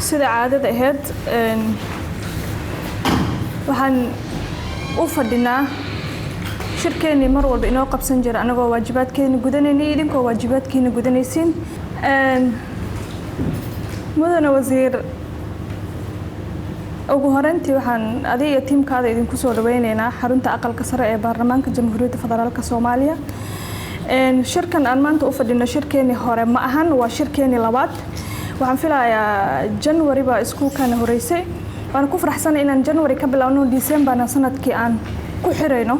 sida caadada ahayd waxaan u fadhinaa shirkeennii mar walba inoo qabsan jira anagoo waajibaadkeena gudanayna idinkoo waajibaadkiina gudanaysiin mudane wasiir ugu horeyntii waxaan adiga iyo tiimkaada idinku soo dhaweynaynaa xarunta aqalka sare ee baarlamaanka jamhuuriyadda federaalka Soomaaliya shirkan aan maanta u fadhino shirkeennii hore ma ahan waa shirkeennii labaad waxaan filayaa January baa isku kana horeysay waan ku faraxsanahay inaan January ka bilaawno December sanadkii aan ku xireyno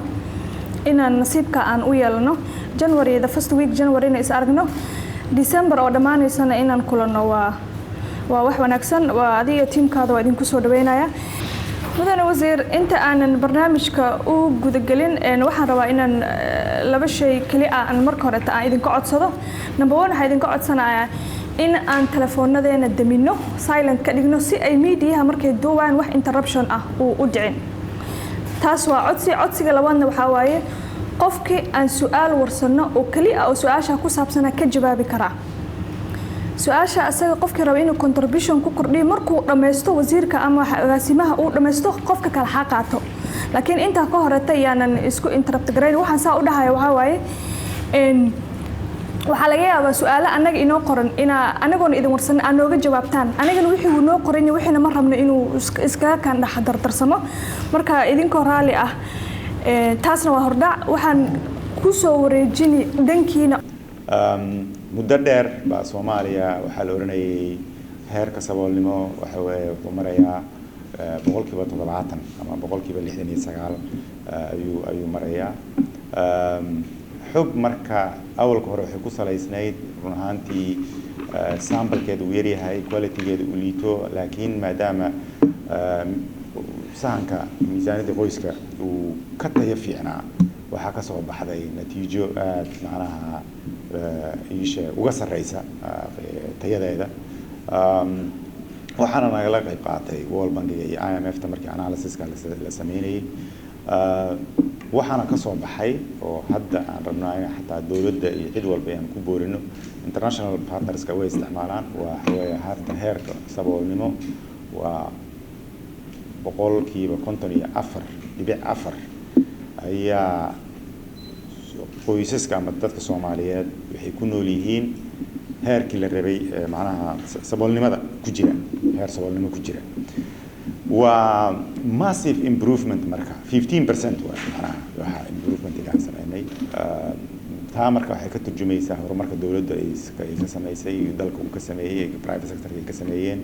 inaan nasiibka aan u yeelno January the first week January is aragno December oo dhamaanaysana inaan kulano waa wax wanaagsan waa adiga tiimkaada waa idinku soo dhaweynaya mudane wasiir inta aanan barnaamijka u gudagelin waxaan rabaa inaan laba shay kali aan marka hore aan idinku codsado number 1 waxaan idinku codsanayaa in aan telefoonnadeena damino silent ka dhigno si ay media markay duubaan wax interruption ah u dhicin taas waa codsiga labaadna waxa waaye qofkii aan su'aal warsano oo kali ah oo su'aasha ku saabsan ka jawaabi kara su'aasha asaga qofkii raba inuu contribution ku kordhiyo markuu dhameysto wasiirka ama agaasimaha uu dhameysto qofka kala xaqaato laakiin inta ka horeyta yaanan isku interrupt gareyn waxaan saa u dhahay waxa waaye waxa laga yaabaa su'aalo anaga inoo qoran anagoona idin warsan aan nooga jawaabtaan anagana wixii uu noo qoran wixiina ma rabno inuu iskaga kan dardarsamo marka idinkoo raali ah taasna waa hordhac waxaan ku soo wareejini dankiina muddo dheer baa Soomaaliya waxa la oranayay heerka saboolnimo waxa weeye wuxuu marayaa boqolkiiba 70 ama boqolkiiba 69 ayuu marayaa xog marka awalka hore waxay ku salaysnayd run ahaantii sambalkeedu uu yaryahay qualitygeedu uu liito laakiin maadaama sahanka miisaaniyadda qoyska uu ka tayo fiicnaa waxa ka soo baxday natiijo aad macnaha uga sareysa tayadeeda waxaana nagala qayb qaatay World Bank iyo IMF ta markii analysis-ka la sameeyay waxaana ka soo baxay oo hadda aan rabnaa in xataa dawladda iyo cid walba aan ku boorino international partners-ka way isticmaalaan waa heerka saboolnimo waa boqolkiiba 54.4 ayaa qoysaska ama dadka Soomaaliyeed waxay ku nool yihiin heerkii la rabay macnaha saboolnimada ku jira heer saboolnimo ku jira waa massive improvement marka 15% waa macnaha waxa improvement ka sameeyay taa marka waxay ka turjumaysaa horumarka dawladda ay ka sameysay iyo dalka uu ka sameeyay private sector ka sameeyeen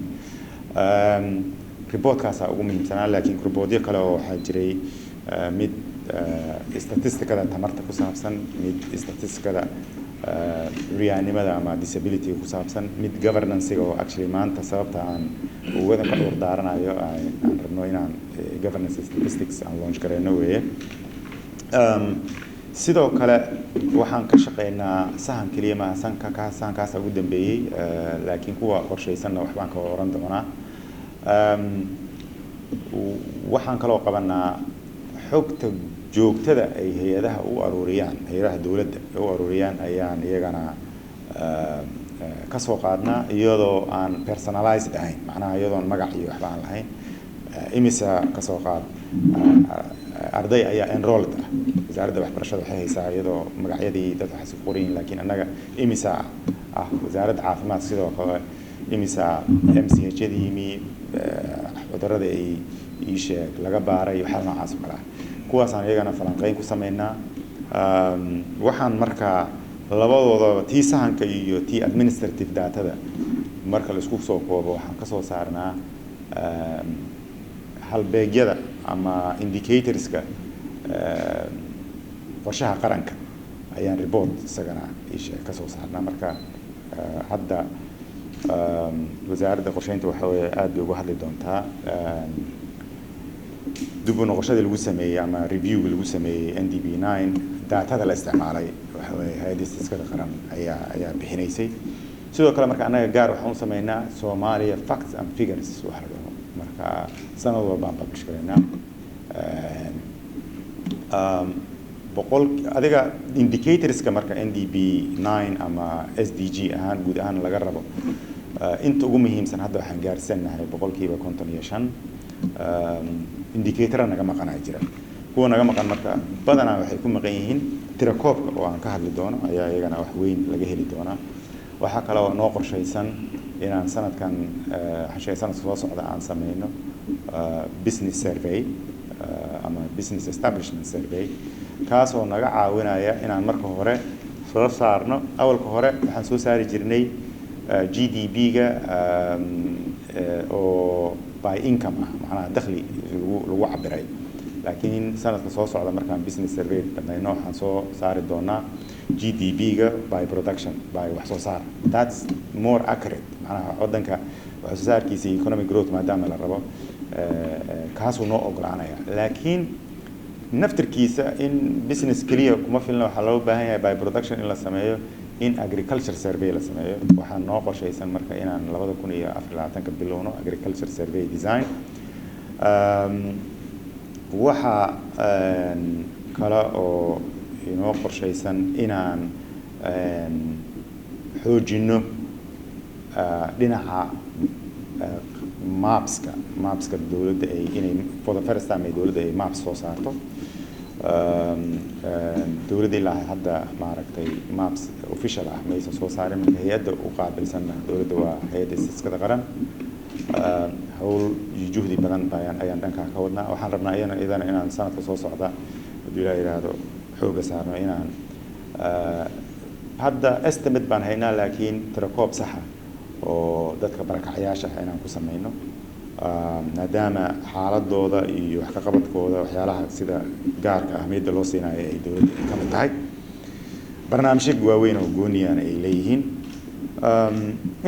reportkaas ugu muhiimsanaa laakiin reportyo kale oo waxa jiray mid statisticada tamarta ku saabsan mid statisticada riyaanimada ama disability ku saabsan mid governance oo actually maanta sababta aan uga ka dhor daaranayo aan rabno inaan governance statistics aan launch gareyno weeye sidoo kale waxaan ka shaqeynaa sahan kaliya ma sahankaas ugu dambeeyay laakiin kuwa qorsheysan wax baan ka oran doonaa waxaan kaloo qabanaa xogta joogtada ay hay'adaha u aruuriyaan hay'adaha dawladda u aruuriyaan ayaan iyagana ka soo qaadnaa iyadoo aan personalized ahayn macnaha iyadoo magac iyo waxba aan lahayn imisa ka soo qaad arday ayaa enrolled ah wasaaradda waxbarashada waxay haysaa iyadoo magacyadii dad wax ku qorin laakiin anaga imisa ah wasaaradda caafimaadka sidoo kale imisa MCH-yadii cudurrada ay sheeg laga baaray waxa noocaas oo kale kuwaas aan iyagana falanqeyn ku sameynaa waxaan marka labadooda tii sahanka iyo tii administrative data marka la isku soo koobo waxaan ka soo saarnaa halbeegyada ama indicatorska qorshaha qaranka ayaan report isagana ka soo saarnaa marka hadda wasaaradda qorsheynta waxa weeye aad bay uga hadli doontaa dib u noqoshada lagu sameeyay ama review lagu sameeyay NDB9 daatada la isticmaalay waxa weeye hay'adda iskada qaran ayaa bixinaysay sidoo kale marka anaga gaar waxaan u sameeynaa Soomaaliya facts and figures waxa la dhaho marka sanad walba aan publish gareynaa boqol adiga indicatorska marka NDB9 ama SDG ahaan guud ahaan laga rabo inta ugu muhiimsan hadda waxaan gaarsiinahay boqolkiiba 55 indicator naga maqanaa jira kuwa naga maqan marka badanaa waxay ku maqan yihiin tirakoobka oo aan ka hadli doono ayaa iyagana wax weyn laga heli doonaa waxa kale oo noo qorshaysan inaan sanadkan sanadka soo socda aan sameyno business survey ama business establishment survey kaasoo naga caawinaya inaan marka hore soo saarno awalka hore waxaan soo saari jirnay GDP-ga oo by income macnaha dakhli lagu cabiray laakiin sanadka soo socda markaan business survey dhamayno waxaan soo saari doonaa GDP-ga by production by wax soo saar that's more accurate macnaha wadanka wax soo saarkiisa economic growth maadaama la rabo kaasuu noo ogolaanaya laakiin naftirkiisa in business kaliya kuma filna waxaa loo baahan yahay by production in la sameeyo in agriculture survey la sameeyo waxaan noo qorshaysan marka inaan 2024 bilowno agriculture survey design waxa kale oo inoo qorshaysan inaan xoojino dhinaca mapska dawladda ay inay for the first time ay dawladda ay maps soo saarto dawladda ilaa hadda maaragtay maps official ah ma aysan soo saarin marka hay'adda u qaabilsan dawladda waa hay'adda istaatiskada qaran hawl juhdi badan ayaan dhankaa ka wadnaa waxaan rabnaa iyadana inaan sanadka soo socda haddii la yidhaahdo xooga saarno inaan hadda estimate baan haynaa laakiin tirakoob saxa oo dadka barakacyaasha ah inaan ku sameyno maadaama xaaladooda iyo wax ka qabadkooda waxyaalaha sida gaarka ahmiyadda loo siinayo ay dawladda ka mid tahay barnaamijyo waaweyn oo gooniyaan ay leeyihiin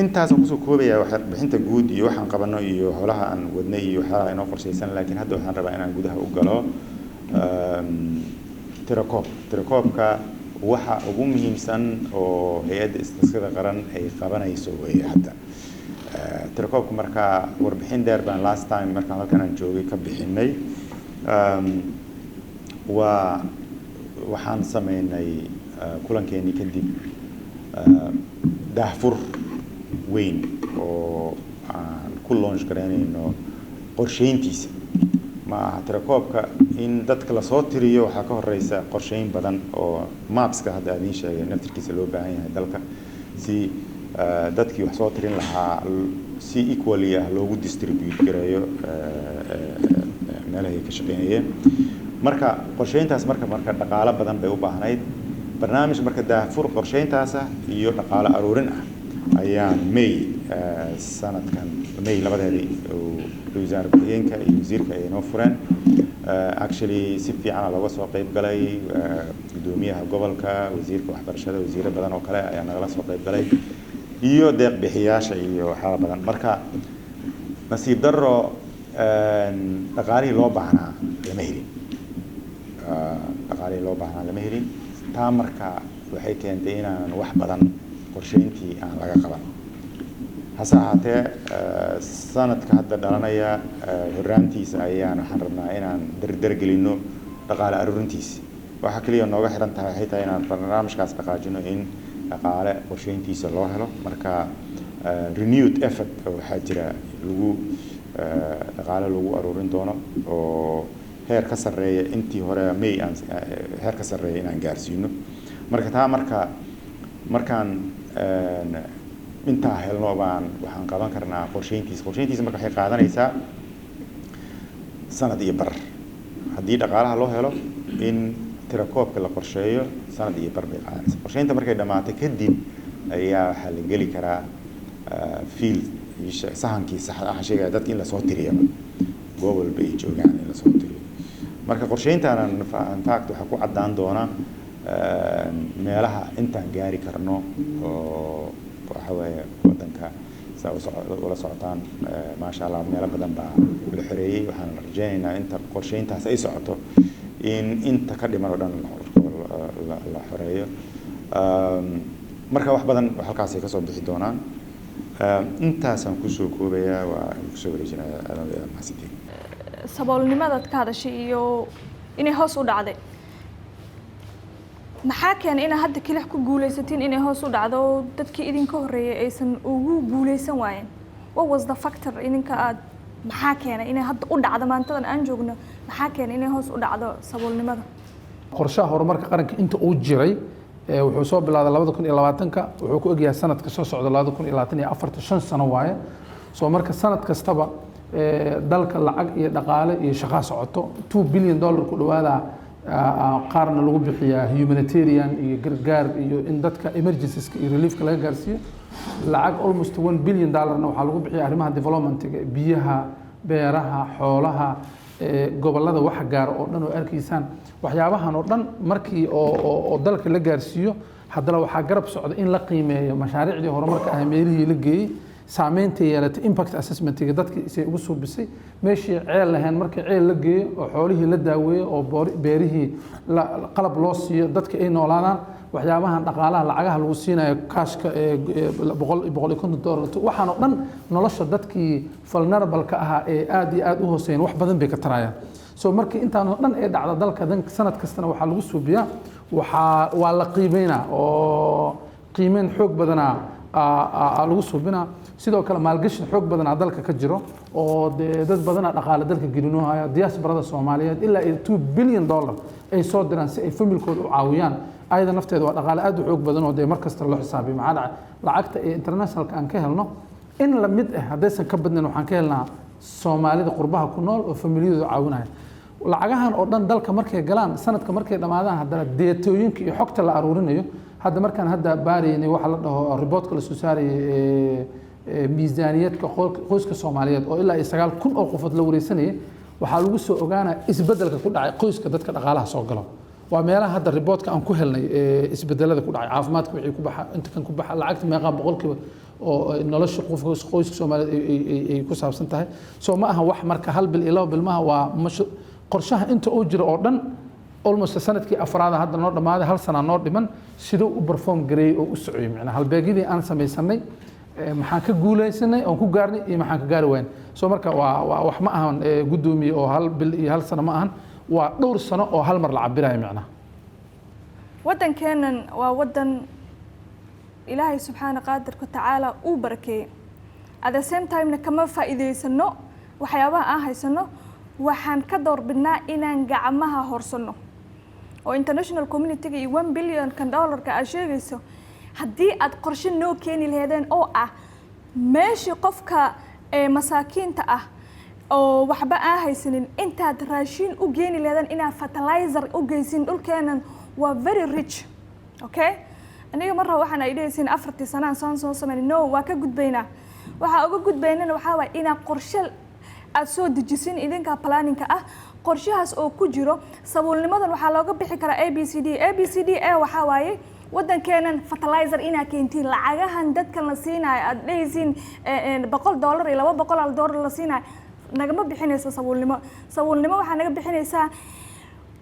intaasaan kusoo koobayaa warbixinta guud iyo waxaan qabano iyo howlaha aan wadnay iyo waxyaalaha inoo qorshaysan laakiin hadda waxaan rabaa inaan gudaha u galo tirakoobka waxa ugu muhiimsan oo hay'adda istaatiskada qaran ay qabanayso weeye hadda tirakoobka marka warbixin dheer baan last time markaan halkan aan joogay ka bixinay waxaan sameynay kulankeenii kadib daahfur weyn oo aan ku launch garaynayno qorsheyntiisa ma aha tirakoobka in dadka la soo tiriyo waxaa ka horeysa qorsheyn badan oo mapska hadda aan idiin sheegay naftirkiisa loo baahan yahay dalka si dadkii wax soo tirin lahaa si equally ah loogu distribute gareeyo meelahay ka shaqeynayeen marka qorsheyntaas marka dhaqaale badan bay u baahnayd barnaamij marka daahfur qorsheyntaas iyo dhaqaale aruurin ah ayaan May sanadkan May labadeedii wasaaradda ku-xigeenka iyo wasiirka ay noo fureen actually si fiican looga soo qayb galay gudoomiyaha gobolka wasiirka waxbarashada wasiirro badan oo kale ayaa nagala soo qayb galay iyo deeq bixiyaasha iyo waxyaabo badan marka nasiib darro dhaqaalihii loo baahnaa lama helin taa marka waxay keentay inaan wax badan qorsheyntii aan laga qaban hase ahaatee sanadka hadda dhalanaya horraantiisa waxaan rabnaa inaan dardargelino dhaqaale aruurintiisa waxa kaliya nooga xiran tahay waxay tahay inaan barnaamijkaas dhaqaajino in dhaqaale qorsheyntiisa loo helo marka renewed effort waxaa jira dhaqaale lagu aruurin doono oo heer ka sarreeya intii hore May heer ka sarreeya inaan gaarsiino marka taa markaan intaa helno waxaan qaban karnaa qorsheyntiisa marka waxay qaadanaysaa sanad iyo bar haddii dhaqaalaha loo helo in tirakoobka la qorsheeyo sanad iyo bar bay qaadanaysaa qorsheynta markay dhamaato kadib ayaa waxaa la geli karaa field sahankii saxda ah sheegaya dadka in la soo tiriyo goob walba ay joogaan in la soo tiriyo marka qorsheyntaana in fact waxaa ku caddaan doona meelaha intaan gaari karno oo waxa weeye wadanka saa ula socotaan maasha Allah meelo badan baa la xoreeyay waxaan rajaynaynaa inta qorsheyntaas ay socoto in inta ka dhiman oo dhan la xoreeyo marka wax badan halkaas ay ka soo bixi doonaan intaasaan kusoo koobayaa waa kusoo wareejinayaa aad mahadsantiin saboolnimadaad ka hadashay iyo inay hoos u dhacday maxaa keenay in hadda kilix ku guuleysatiin inay hoos u dhacdo dadkii idinka horeeyay aysan ugu guuleysan waayeen? What was the factor idinka aad maxaa keenay inay hadda u dhacdo maantadan aan joogno maxaa keenay inay hoos u dhacdo saboolnimada? qorshaha horumarka qaranka inta uu jiray wuxuu soo bilaabay 2020ka wuxuu ku egyahay sanadka soo socda 2024 5 sano waaye soo marka sanad kastaba dalka lacag iyo dhaqaale iyo shaqo socoto $2 billion ku dhawaada qaarna lagu bixiyaa humanitarian iyo gargaar iyo in dadka emergencies iyo reliefka laga gaarsiiyo lacag almost $1 billion na waxaa lagu bixiyaa arrimaha development-ga biyaha beeraha xoolaha gobolada wax gaar oo dhan oo arkiisaan waxyaabahan oo dhan markii oo dalka la gaarsiiyo haddana waxaa garab socda in la qiimeeyo mashaariicdii horumarka ah meelihii la geeyey saameynta yeelatay impact assessment-ga dadkii isay ugu soo bisay meeshii ceel lahayn markii ceel la geeyo oo xoolihii la daaweeyo oo beerihii qalab loo siiyo dadka ay noolaadaan waxyaabahan dhaqaalaha lacagaha lagu siinayo kaashka $150 waxaan oo dhan nolosha dadkii vulnerable-ka ahaa ee aad iyo aad u hooseeyeen wax badan bay ka tarayaan soo markii intaan oo dhan ee dhacda dalka sanad kastana waxaa lagu suubiyaa waa la qiimeynaa oo qiimeyn xoog badanaa lagu suubinaa sidoo kale maalgashin xoog badanaa dalka ka jiro oo dad badanaa dhaqaale dalka gelinoohaya diasporada Soomaaliyeed ilaa $2 billion ay soo diraan si ay familkooda u caawiyaan ayada nafteeda waa dhaqaale aad u xoog badan oo mar kasta loo xisaabiyo maxaa lacagta ee internationalka aan ka helno in la mid ah haddaysan ka badnayn waxaan ka helnaa Soomaalida qurbaha ku nool oo familiyadooda caawinaya lacagahan oo dhan dalka markay galaan sanadka markay dhamaadaan haddana deetooyinka iyo xogta la aruurinayo hadda markaan hadda baaraynay waxa la dhaho reportka la soo saarayay miisaaniyadka qoyska Soomaaliyeed oo ilaa 9,000 oo qofood la wareysanayay waxaa lagu soo ogaanaa isbedelka ku dhacay qoyska dadka dhaqaalaha soo galo waa meelaha hadda reportka aan ku helnay isbedelada ku dhacay caafimaadka wixii ku baxa inta kan ku baxa lacagta meeqa boqolkiiba oo nolosha qoyska Soomaaliyeed ay ku saabsan tahay soo ma aha wax marka hal bil ilaa bil maaha waa qorshaha inta uu jiro oo dhan almost sanadkii afraad hadda noo dhamaaday hal sano noo dhiman sidoo u perform gareey oo u socday macna halbeegidii aan sameeysanay maxaan ka guuleysanay oo ku gaarnay iyo maxaan ka gaari wayn soo marka waa wax ma ahan gudoomiye oo hal bil iyo hal sano ma ahan waa dhowr sano oo hal mar la cabirayo macna wadankeenan waa wadan Ilaahay subhanahu qaadirka tacaala uu barakeeyay at the same time kama faa'iideysano waxyaabaha aan haysano waxaan ka doorbidnaa inaan gacmaha horsano oo international community-ga iyo $1 billion ka aad sheegayso haddii aad qorshe noo keeni lahaydeen oo ah meeshii qofka masaakiinta ah oo waxba aan haysanin intaad raashin u geeni lahaydeen inaad fertilizer u geysin dhulkeenan waa very rich okay aniga marra waxaan ay dhahaysiin 4 sano aan soo sameeyay no waa ka gudbaynaa waxa uga gudbaynana waxa waa inaad qorshe aad soo dejisin idinka planning ah qorshahaas oo ku jiro saboolnimadan waxa looga bixi karaa ABCD waxa waaye wadankeenan fertilizer ina keentiin lacagahan dadka la siinayo aad dhaysiin $100 iyo $200 la siinayo nagama bixinayso saboolnimo waxa naga bixinaysaa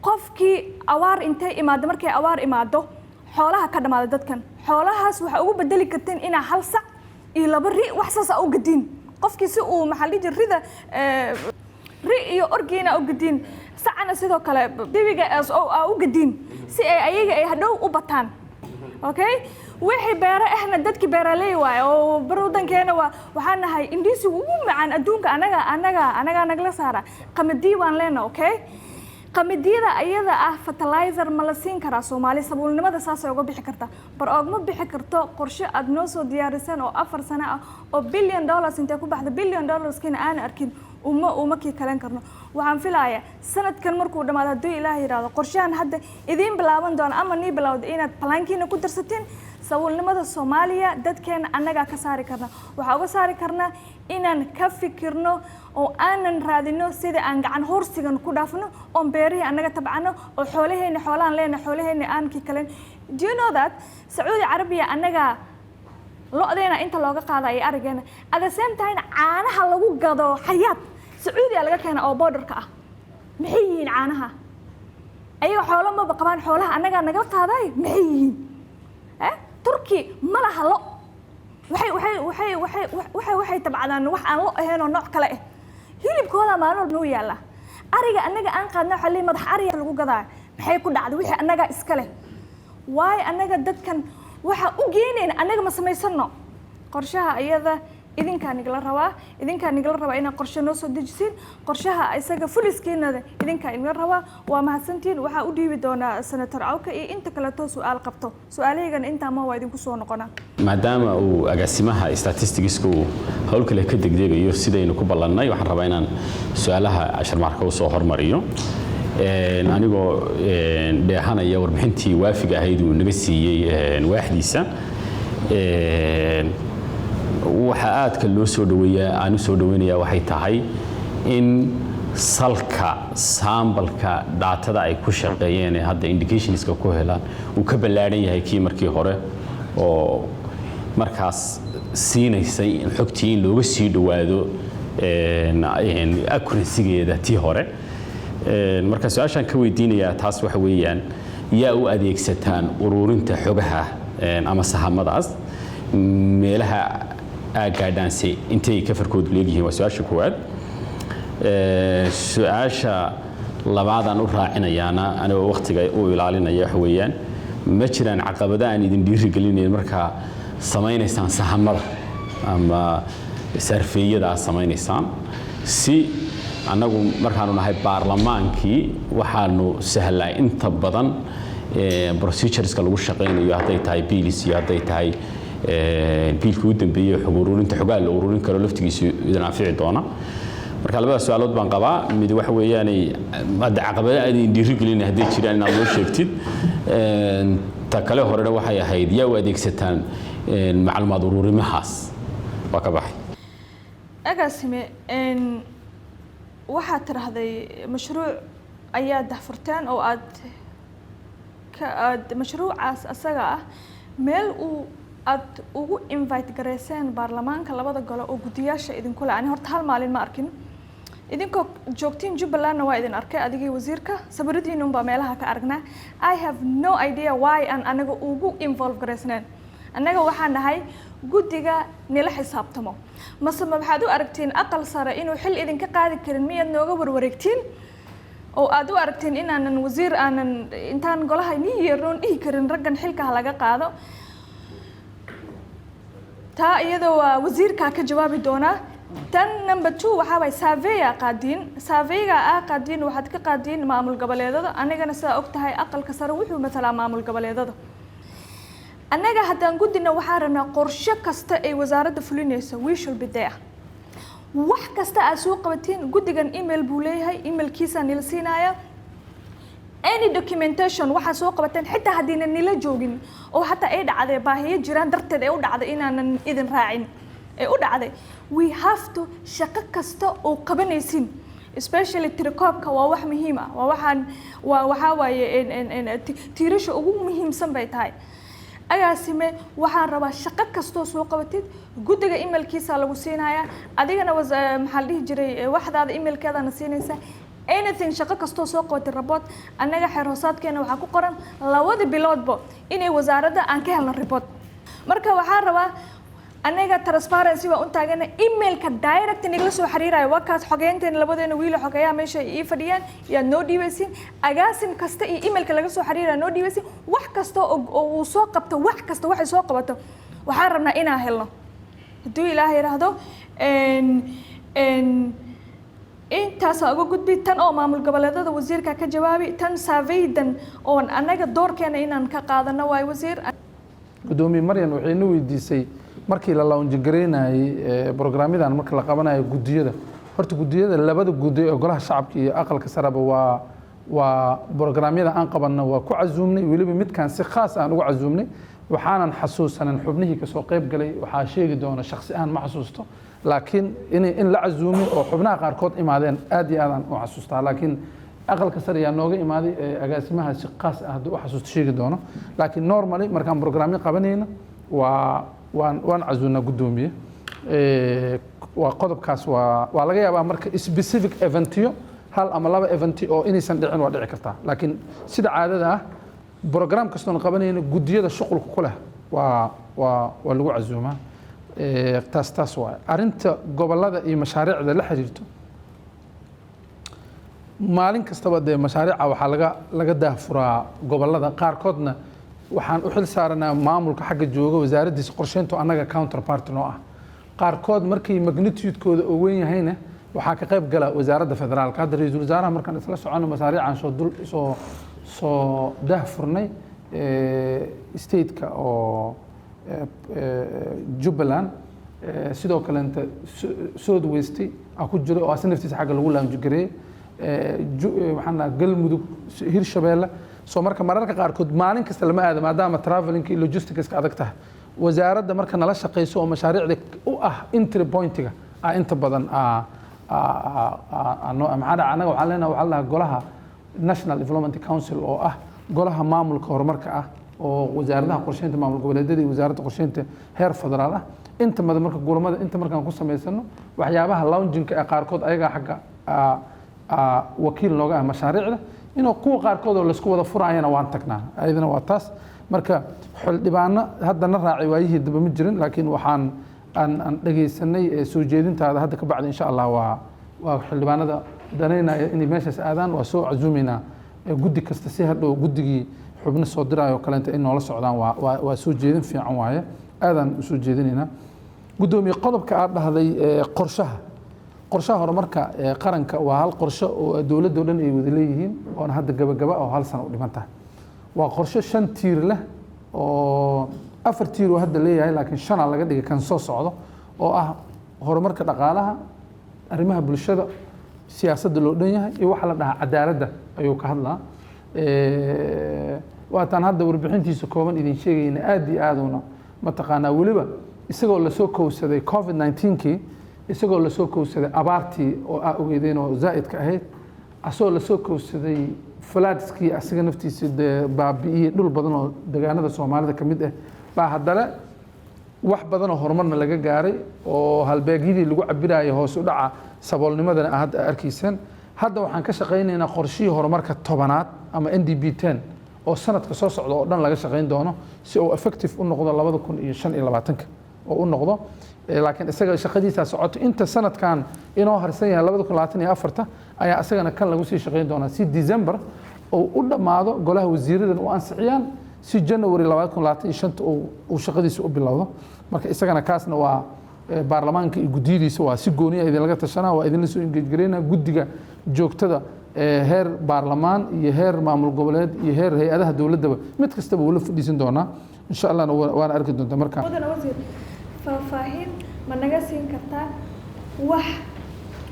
qofkii awaar intay imaado markay awaar imaado xoolaha ka dhamaada dadkan xoolahaas waxa ugu bedeli karteen ina hal sac iyo 2 ri wax saas u gadin qofkii si uu maxalli jirida ri iyo orgiina u gadin sacana sidoo kale dibiga u gadin si ay ayaga ay hadhow u bataan okay wixii beera ahna dadkii beeraley waay oo barwadankeena waxaan nahay indhiisi ugu macaan adduunka anaga nagala saara qamadii waan leenahay okay qamadiyada ayada ah fertilizer ma la siin karaa Soomaali saboolnimada saas ay uga bixi kartaa bar ogma bixi karto qorshe aad noo soo diyaarisan oo 4 sano ah oo $1 billion intee ku baxda $1 billion kiina aan arkin uma kii kalan karno waxaan filayaa sanadkan markuu dhamaado hadii Ilaahay yiraahdo qorshahan hadda idin bilaaban doona ama ni bilawdo inaad plankiina ku darsateen saboolnimada Soomaaliya dadkeena anaga ka saari karna waxa uga saari karna inaan ka fikirno oo aanan raadino sida aan gacan horsigan ku dhaafno oo beerihi anaga tabcano oo xoolaan leena aan ki kalen do you know that Saudi Arabia anaga loodeena inta looga qaaday arigeena at the same time caanaha lagu gado xayaat Saudi laga keenay oo borderka ah maxay yihiin caanaha ayo xoolo ma baqabaan xoolaha anaga naga qaaday maxay yihiin Turkey ma laha lo waxay tabcadaan wax aan lo ahayn oo nooc kale ah hilibkooda maalmo noo yaala ariga anaga aan qaadna waxa leeyahay madax ariga lagu gadaa maxay ku dhacday wixii anaga iska leh واي أنا قدتكن وحا أجينين أنا ما سميسنا قرشها أيضا إذن كان يقول روا إذن كان يقول روا إن قرش نص دجسين قرشها أيساق فلس كينا ذا إذن كان يقول روا وما سنتين وحا أدي بدونا سنة عوكا إيه أنت كلا سؤال قبته سؤالي كان أنت ما وايدين كسوان قنا maadaama uu agaasimaha statisticsku hawl kale ka degdegayo sidaynu ku ballanay waxaan rabaa inaan su'aalaha 10 marka u soo hormariyo anigoo dheehanaya warbixintii waafiga ahayd uu naga siiyay waaxdiisa waxa aadka loo soo dhaweeyaa aan soo dhaweynayaa waxay tahay in salka sambalka daatada ay ku shaqeeyeen hadda indicationska ku helaan uu ka ballaaran yahay kii markii hore oo markaas siinaysay in xogtii in looga sii dhawaado accuracy-geeda tii hore marka su'aashan ka weydiinaya taas waxa weeyaan yaa u adeegsataan ururinta xogaha ama sahamadaas meelaha gaadhaansi intay ka farkood leeyihiin waa su'aasha koowaad su'aasha labaadaan u raacinayaana anigoo waqtiga u ilaalinaya waxa weeyaan ma jiraan caqabado aan idin dhiirigelinayn marka samaynaysaan sahamada ama sarfeeyada samaynaysaan si annagu markaanu nahay baarlamaankii waxaanu sahlaa inta badan procedureska lagu shaqeynayo hadday tahay biilis iyo hadday tahay biilka u dambeeyay xog ururinta xogaha la ururin karo laftigiisu idin anfici doona marka labada su'aalood baan qabaa mid waxa weeyaan hadda caqabado aan idin dhiirigelinayn hadday jiraan inaad loo sheegtid ta kale horena waxay ahayd yaa u adeegsataan macluumaad ururimahaas waa ka baxay agaasime waxaad tiraahday mashruuc ayaa dahfurteen oo aad mashruucaas asaga ah meel uu aad ugu invite gareyseen baarlamaanka labada golo oo gudiyaasha idinku la'aan horta hal maalin ma arkin idinkoo joogtiin Jubbalandna waa idin arkay adigii wasiirka sabaradiinun baa meelaha ka aragnaa I have no idea why aan anaga ugu involve gareysneen annaga waxaan nahay gudiga nila xisaabtamo mase waxaad u aragtiin aqal sare inuu xil idinka qaadi karin miyaad nooga warwareegtiin oo aad u aragtiin inaanan wasiir aanan intaan golaha ni yeeroon dhihi karin raggan xilka laga qaado taa iyadoo wasiirka ka jawaabi doona tan number 2 waxa way survey-ga qaadin waxaad ka qaadin maamul goboleedada anagana sida og tahay aqalka sare wuxuu matalaa maamul goboleedada annaga haddaan gudina waxaan rabnaa qorshe kasta ay wasaaradda fulinayso we should be there wax kasta aad soo qabatiin gudigan email buu leeyahay emailkiisa nila siinaya any documentation waxa soo qabateen xitaa haddiina nila joogin oo hatta ay dhacday baahiyo jiraan darteed ay u dhacday inaanan idin raacin ay u dhacday we have to shaqo kasta oo qabanaysin especially tirakoobka waa wax muhiim ah waxa waaye tiirasha ugu muhiimsan bay tahay agaasime waxaan rabaa shaqo kasta soo qabatid gudiga emailkiisa lagu siinaya adigana maxaa la dhihi jiray waxdaada emailkeedana siinaysa anything shaqo kasta soo qabatid report annaga xeer hoosaadkeena waxa ku qoran labada biloodba inay wasaaradda aan ka helno report marka waxaan rabaa anaga transparency waa u taagana emailka direct nigala soo xiriirayo wakaas xogeynteen labadeena wiil xogeeyaa meesha ii fadhiyaan yaa noo dhiibaysin agaasim kasta iyo emailka laga soo xiriirayo noo dhiibaysin wax kasta oo uu soo qabto wax kasta waxay soo qabato waxaan rabnaa inaan helno hadduu ilaahay yiraahdo intaas uga gudbi tan oo maamul goboleedada wasiirka ka jawaabi tan surveydan oo anaga doorkeena inaan ka qaadano waay wasiir gudoomiye Maryan waxay noo weydiisay markii la launch gareynayay barnaamijyadan marka la qabanayo gudiyada horta gudiyada labada gudi ee golaha shacabka iyo aqalka saraba waa barnaamijyada aan qabanno waa ku casuumnay waliba midkan si khaas aan ugu casuumnay waxaanan xasuusanan xubnihii ka soo qayb galay waxa sheegi doona shakhsi aan ma xasuusto laakiin in la casuumay oo xubnaha qaarkood imaadeen aad iyo aad aan u xasuustaa laakiin aqalka sare ayaa nooga imaaday agaasimaha si khaas ah u xasuusto sheegi doono laakiin normally markaan barnaamij qabanayna waan casuuna gudoomiye waa qodobkaas waa laga yaabaa marka specific eventiyo hal ama laba eventi oo inaysan dhicin waa dhici kartaa laakiin sida caadada ah program kastoon qabanayna gudiyada shuqulka ku leh waa lagu casuumaa taas waa arinta gobolada iyo mashaariicda la xiriirto maalin kastaba dee mashaariica waxaa laga daahfuraa gobolada qaarkoodna waxaan u xil saaranaa maamulka xagga jooga wasaaraddiisa qorsheynta annaga counterpart noo ah qaarkood markay magnitude-kooda oo weyn yahayna waxaa ka qayb gala wasaaradda federaalka hadda ra-iisul wasaaraha markaan isla socono masaariicaan soo daahfurnay stateka oo Jubbaland sidoo kaleenta South West ku jiro oo asna naftiisa xagga lagu laanjigareeyay waxaan galmudug Hirshabeelle soo marka mararka qaarkood maalin kasta lama aado maadaama traveling iyo logistics ka adag tahay wasaaradda marka nala shaqeyso oo mashaariicda u ah entry point-ga inta badan anaga waxaan leenahay waxaa la golaha National Development Council oo ah golaha maamulka horumarka ah oo wasaaradaha qorsheynta maamul goboleedyada iyo wasaaradda qorsheynta heer federaal ah inta badan marka kulamada inta markaan ku sameysano waxyaabaha launching ee qaarkood ayaga xagga wakiil nooga ah mashaariicda inuu kuwa qaarkood oo la isku wada furayana waan tagnaa ayadana waa taas marka xildhibaano haddana raacay waayihii daba ma jirin laakiin waxaan aan dhageysanay soo jeedintaada hadda ka bacdi insha Allah waa xildhibaanada danaynaya inay meeshaas aadaan waa soo casuumaynaa guddi kasta si hadhow guddigii xubno soo diraayo kaleenta in noola socdaan waa soo jeedin fiican waaye aadaan u soo jeedinaynaa gudoomiye qodobka aad dhahday qorshaha horumarka qaranka waa hal qorshe oo dowladda oo dhan ay wada leeyihiin oo hadda gabagaba oo hal sano u dhiman tahay waa qorshe 5 tiir leh oo 4 tiir oo hadda leeyahay laakiin 5 laga dhigay kan soo socdo oo ah horumarka dhaqaalaha arrimaha bulshada siyaasadda loo dhan yahay iyo waxa la dhahaa cadaaladda ayuu ka hadlaa waataan hadda warbixintiisa kooban idin sheegayna aad iyo aad una mataqaanaa weliba isagoo la soo kowsaday covid-19kii isagoo la soo kowsaday abaartii oo ogeydeen oo zaa'idka ahayd asoo la soo kowsaday falaadskii asiga naftiisa baabi'iyey dhul badan oo deegaanada Soomaalida ka mid ah baa haddana wax badan oo horumarna laga gaaray oo halbeegyadii lagu cabirayo hoos u dhaca saboolnimadana aad arkaysan hadda waxaan ka shaqeynaynaa qorshihii horumarka 10aad ama NDP 10 oo sanadka soo socda oo dhan laga shaqeyn doono si uu effective u noqdo 2025 oo u noqdo laakiin isaga shaqadiisa socoto inta sanadkan inoo harsan yahay 2024 ayaa isagana kan lagu sii shaqeyn doonaa si December oo u dhamaado golaha wasiiradan oo ansixiyaan si January 2025 oo shaqadiisa u bilowdo marka isagana kaasna waa baarlamaanka iyo guddiyiisa waa si gooni ah idin laga tashanaa waa idin la soo engage gareynaa guddiga joogtada heer baarlamaan iyo heer maamul goboleed iyo heer hay'adaha dawladda mid kastaba wala fadhiisan doonaa insha Allah waan arki doontaa marka faahfaahin ma naga siin kartaa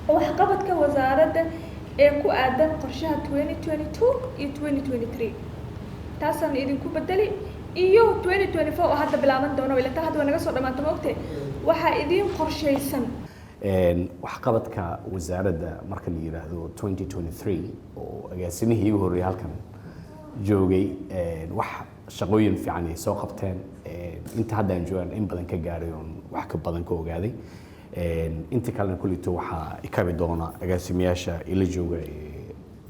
wax qabadka wasaaradda ee ku aadan qorshaha 2022 iyo 2023 taasaan idinku bedeli iyo 2024 oo hadda bilaaban doono ilaa hadda waa naga soo dhamaatay moogtay waxa idin qorsheysan wax qabadka wasaaradda marka la yiraahdo 2023 oo agaasimihii ugu horeeyay halkan joogay wax shaqooyin fiican ay soo qabteen inta hadda aan joogan in badan ka gaaray oo wax ka badan ka ogaaday inta kalena kulito waxa ikabi doona agaasimayaasha ila jooga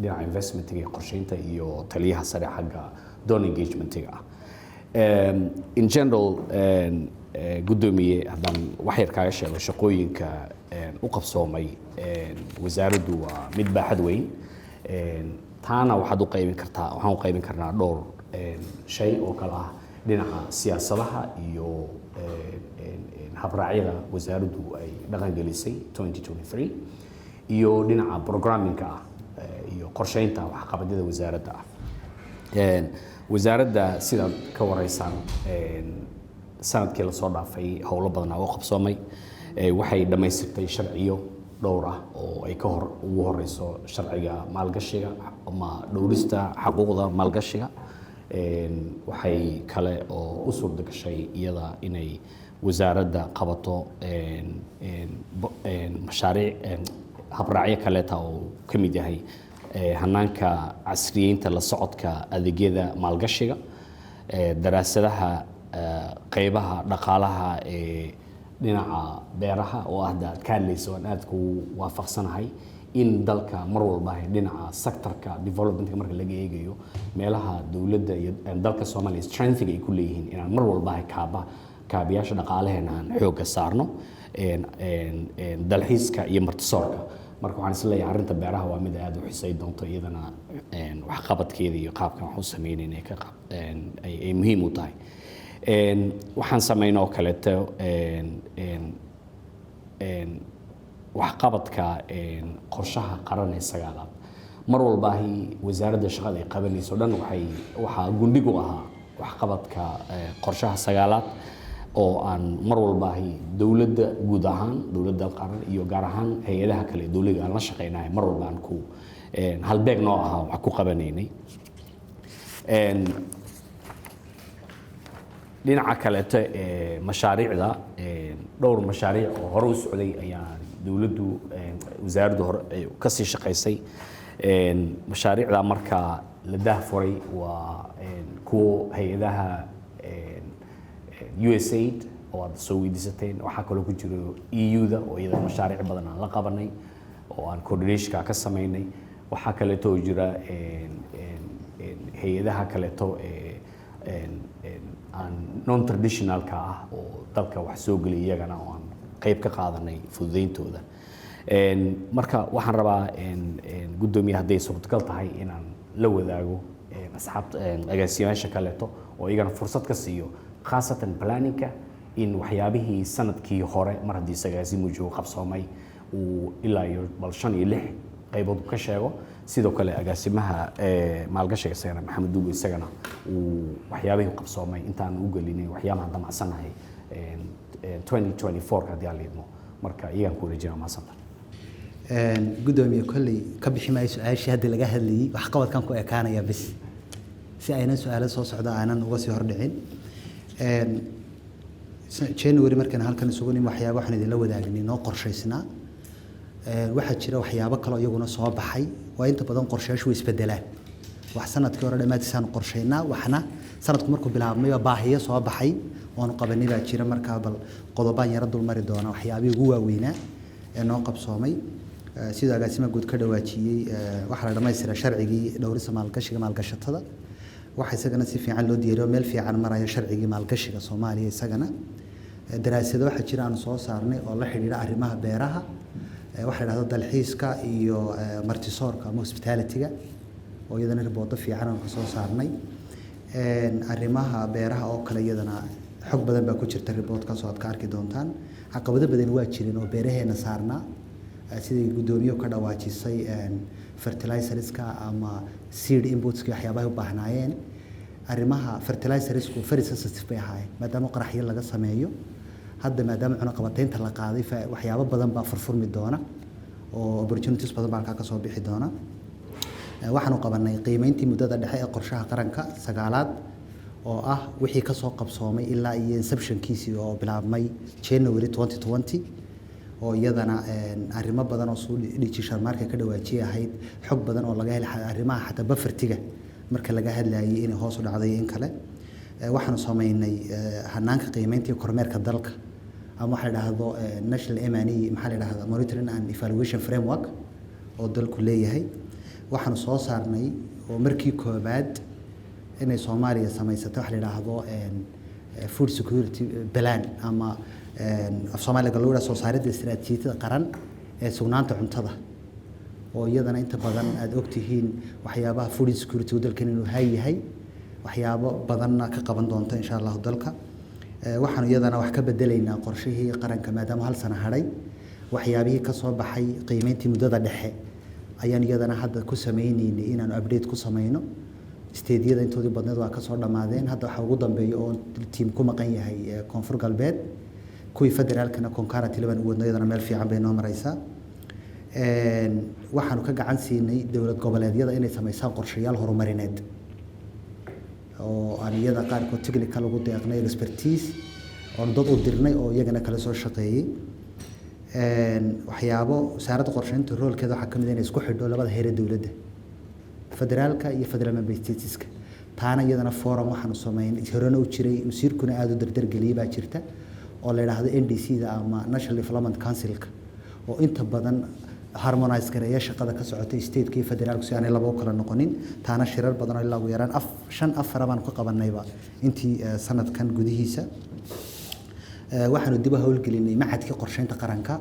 dhinaca investment iyo qorsheynta iyo taliyaha sare xagga don engagement-ga in general gudoomiye haddaan wax yar kaaga sheego shaqooyinka u qabsoomay wasaaraddu waa mid baaxad weyn taana waxaad u qaybin kartaa waxaan u qaybin karnaa dhowr shay oo kala ah dhinaca siyaasadaha iyo habraacyada wasaaraddu ay dhaqan gelisay 2023 iyo dhinaca programmingka iyo qorsheynta waxqabadyada wasaaradda wasaaradda sida ka wareysaan sanadkii la soo dhaafay howlo badan oo qabsoomay waxay dhameystirtay sharciyo dhowr ah oo ay ugu horeyso sharciga maalgashiga ama dhowrista xuquuqda maalgashiga waxay kale oo u suurta gashay iyada inay wasaaradda qabato mashaariic habraacyo kaleeta oo ka mid yahay hanaanka casriyeynta la socodka adeegyada maalgashiga daraasadaha qaybaha dhaqaalaha ee dhinaca beeraha oo ahda ka hadlayso aan aad ku waafaqsanahay in dalka mar walba dhinaca sectorka development-ka marka laga eegayo meelaha dawladda iyo dalka Soomaaliya strength ay ku leeyihiin inaan mar walba kaabiyaasha dhaqaalaheena aan xoogga saarno dalxiiska iyo martisoorka marka waxaan isleeyahay arrinta beeraha waa mid aad u xiisayn doonto iyadana waxqabadkeeda iyo qaabkan wax u sameynayna ay muhiim u tahay waxaan samaynoo kaleeto waxqabadka qorshaha qaran ee sagaalaad mar walbaahi wasaaradda shaqada ay qabanayso dhan waxaa gundhig u ahaa waxqabadka qorshaha sagaalaad oo aan mar walbaahi dowladda guud ahaan dowladda qaran iyo gaar ahaan hay-adaha kale dowladda aan la shaqeynahay mar walba aan ku halbeeg noo ahaa wax ku qabanaynay dhinaca kaleeto mashaariicda dhowr mashaariic oo hore u socday ayaa dowladdu wasaaraddu hore ka sii shaqaysay mashaariicda marka la daahfuray waa kuwo hay-adaha USAID oo aad soo weydiisateen waxaa kaloo ku jiro EU-da oo iyada mashaariic badan aan la qabanay oo aan coordinationka ka samaynay waxaa kaleeto oo jira hay-adaha kaleeto aan non traditionalka ah oo dalka wax soo geliya iyagana oo aan qayb ka qaadanay fududeyntooda marka waxaan rabaa guddoomiye hadday suurtagal tahay inaan la wadaago asxaabta agaasimayaasha kaleeto oo iyagana fursad ka siiyo khaasatan planningka in waxyaabihii sanadkii hore mar haddii agaasimu joogo qabsoomay uu ilaa iyo bal 5 iyo 6 qaybood ka sheego sidoo kale agaasimaha maalgashiga isagana maxamed duubo isagana uu waxyaabihii qabsoomay intaan u gelinay waxyaabaha damacsanahay 2024 haddii aan leedmo marka iyagaan ku wareejinaa maasanta gudoomiye kolley ka bixi maayo su-aashii hadda laga hadlayay waxqabadkan ku ekaanaya bis si aynan su-aalo soo socda aanan uga sii hordhicin January markaan halkan isugu nim waxyaabo waxaan idin la wadaagnay noo qorshaysnaa waxaa jira waxyaabo kale iyaguna soo baxay waa inta badan qorshayaashu way isbedelaan wax sanadkii hore dhamaadkiisaan qorshaynaa waxna sanadku markuu bilaabmay baahiyo soo baxay oonu qabanay baa jira markaa bal qodobaan yara dul mari doona waxyaabihii ugu waaweynaa ee noo qabsoomay sida agaasima guud ka dhawaajiyay waxa la dhameystiray sharcigii dhowrista maalgashatada waxa isagana si fiican loo diyaariyo meel fiican maraya sharcigii maalgashiga Soomaaliya isagana daraasado waxa jira aan soo saarnay oo la xiriira arrimaha beeraha waxa la yiraahdo dalxiiska iyo martisoorka ama hospitality-ga oo iyadana riboodo fiican aan ka soo saarnay arrimaha beeraha oo kale iyadana xog badan baa ku jirta riboodkaas oo aad ka arki doontaan caqabado badan waa jireen oo beeraheena saarnaa sidii guddoomiye ka dhawaajisay fertilizerska ama seed inputs waxyaabaha u baahnaayeen arrimaha fertilizersku very sensitive bay ahaayeen maadaama qaraxyo laga sameeyo hadda maadaama cunaqabataynta la qaaday waxyaabo badan baa furfurmi doona oo opportunities badan baa ka soo bixi doona waxaanu qabanay qiimeyntii muddada dhexe ee qorshaha qaranka sagaalaad oo ah wixii ka soo qabsoomay ilaa iyo inception-kiisii oo bilaabmay January 2020 oo iyadana arrimo badan oo soo digital market ka dhawaajiyay ahayd xog badan oo laga helay arrimaha xataa buffertiga marka laga hadlayay in hoos u dhacday in kale waxaanu sameynay hanaanka qiimeyntii kormeerka dalka ama waxa la yiraahdo national M&E maxaa la yiraahdaa monitoring and evaluation framework oo dalku leeyahay waxaanu soo saarnay oo markii koobaad inay Soomaaliya sameysatay waxa la yiraahdo food security plan ama Soomaaliya galowda soo saaridda istiraatiijiyada qaran ee sugnaanta cuntada oo iyadana inta badan aad ogtihiin waxyaabaha food security dalkan inuu yahay waxyaabo badanna ka qaban doonto insha Allah dalka waxaan iyadana wax ka bedelaynaa qorshihii qaranka maadaama hal sano haray waxyaabihii ka soo baxay qiimeyntii muddada dhexe ayaan iyadana hadda ku sameeyay inaan update ku sameeyno steediyada intoodii badneed waa ka soo dhamaadeen hadda waxa ugu dambeeyo oo team ku maqan yahay koonfur galbeed kuwii federaalkana concurrent leban wadnayadana meel fiican bay noo maraysaa waxaanu ka gacan siinay dawlad goboleedyada inay sameeyaan qorshayaal horumarineed oo aan iyada qaarkood technical ugu deeqnay expertise oo dad u dirnay oo iyagana kala soo shaqeeyay waxyaabo wasaaradda qorsheynta roolkeeda waxa kamid ah inay isku xidho labada heer ee dawladda federaalka iyo federal member stateska taana iyadana forum waxaanu sameeynay horena u jiray wasiirkuna aad u dardargeliyay baa jirta oo la yiraahdo NDC-da ama National Development Council-ka oo inta badan harmonize gareeya shaqada ka socotay state-ka iyo federaalku si aanay laba u kala noqonin taana shirar badan oo ilaa ugu yaraan 5 baan ku qabanayba intii sanadkan gudihiisa waxaanu dib u hawlgelinay macadka qorsheynta qaranka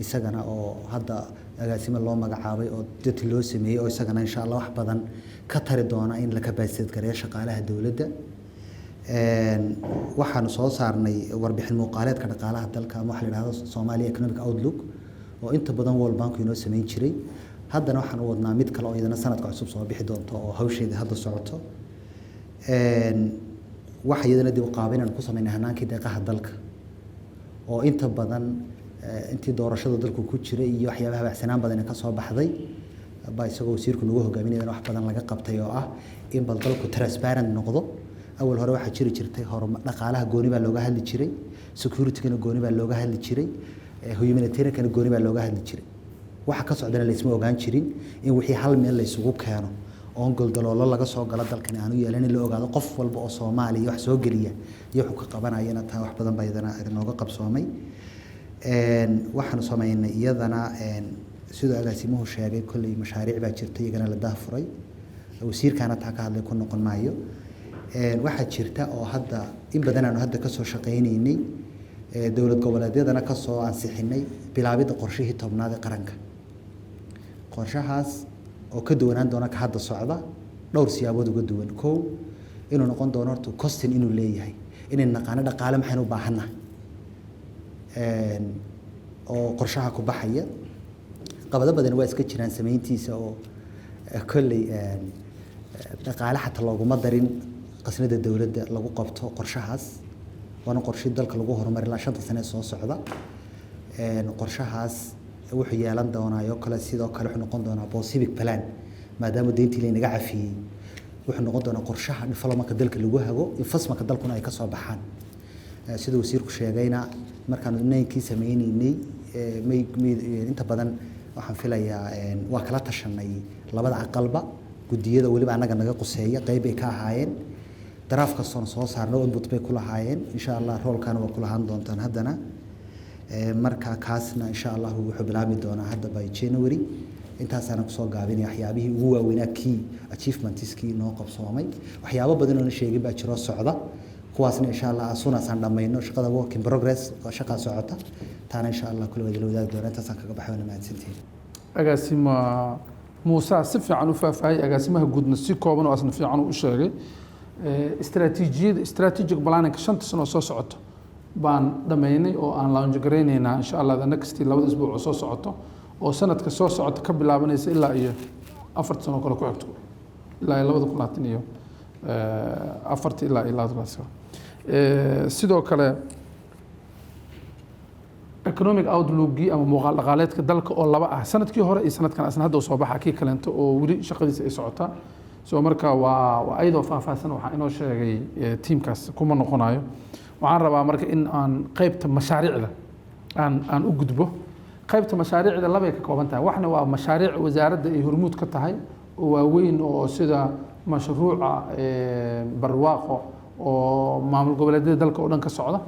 isagana oo hadda agaasimo loo magacaabay oo dadkii loo sameeyey oo isagana insha Allah wax badan ka tari doona in la capacity gareeyo shaqaalaha dawladda waxaan soo saarnay warbixin muuqaaleedka dhaqaalaha dalka ama waxa la yiraahdo Somali Economic Outlook oo inta badan World Bank inoo sameyn jiray haddana waxaan u wadnaa mid kale oo iyadana sanadka cusub soo bixi doonto oo hawsheeda hadda socoto waxa iyadana dib u qaabeyn aan ku sameynay hanaankii deeqaha dalka oo inta badan intii doorashada dalku ku jiray iyo waxyaabaha baxsanaan badan ka soo baxday baa isagoo wasiirku nagu hogaaminayay wax badan laga qabtay oo ah in bal dalku transparent noqdo awal hore waxa jiri jirtay horumar dhaqaalaha gooni baa looga hadli jiray security-kana gooni baa looga hadli jiray humanitarian-kana gooni baa looga hadli jiray waxa ka socdana la isma ogaan jirin in wixii hal meel la isugu keeno oo goldaloolo laga soo galo dalkan aanu yeelan la ogaado qof walba oo Soomaaliya wax soo galiya iyo wuxuu ka qabanayana taa wax badan baydana nooga qabsoomay waxaan sameeynay iyadana sidoo agaasimuhu sheegay kulli mashaariic baa jirtay iyagana la daafuray wasiirkana taa ka hadlay ku noqon maayo waxa jirta oo hadda in badan aanu hadda ka soo shaqeynay dawlad goboleedyadana ka soo ansixinay bilaabida qorshihii tobnaad ee qaranka qorshahaas oo ka duwanaan doona ka hadda socda dhowr siyaabood uga duwan koow inuu noqon doono horta costin inuu leeyahay inay naqaano dhaqaale maxay u baahanahay oo qorshaha ku baxaya qabada badan waa iska jiraan sameyntiisa oo kulli dhaqaale xataa looguma darin qasnada dawladda lagu qabto qorshahaas waana qorshe dalka lagu horumarin la 5 sano soo socda qorshahaas wuxuu yeelan doonaa iyo kale sidoo kale wuxuu noqon doonaa civic plan maadaama deyntii la naga cafiyay wuxuu noqon doonaa qorshaha development dalka lagu hago investment dalkuna ay ka soo baxaan sida wasiirku sheegayna markaan inay sameeynay inta badan waxaan filayaa waa kala tashanay labada aqalba gudiyada waliba anaga naga quseeya qayb ay ka ahaayeen daraafka soo saarno input bay ku lahaayeen insha Allah roolkan waa ku lahaan doontaan haddana marka kaasna insha Allah wuxuu bilaabi doonaa hadda by January intaas aan ku soo gaabinay waxyaabihii ugu waaweynaa key achievements-kii noo qabsoomay waxyaabo badan oo la sheegay baa jiro socda kuwaasna insha Allah asuna dhamayno shaqada work in progress oo shaqa socota taana insha Allah kula wada wadaag doona intaas kaga baxayna mahadsantiin agaasima Musa si fiican u faafay agaasimaha guudna si kooban oo asna fiican u sheegay strategic planning 5 sano soo socoto baan dhameynay oo aan launch gareynayna insha Allah next labada isbuuc soo socoto oo sanadka soo socota ka bilaabanaysa ilaa iyo 4 sano kale ku xigto ilaa 2020 iyo 4 ilaa sidoo kale economic outlook ama muuqaal dhaqaaleedka dalka oo laba ah sanadkii hore iyo sanadkan asna hadda soo baxa kii kaleento oo wali shaqadiisa ay socota soo marka waa ayadoo faahfaahsan waxa inoo sheegay teamkaas kuma noqonayo waxaan rabaa marka in aan qaybta mashaariicda aan u gudbo qaybta mashaariicda laba ay ka kooban tahay waxna waa mashaariic wasaaradda ay hormuud ka tahay oo waaweyn oo sida mashruuca barwaaqo oo maamul goboleedyada dalka oo dhan ka socda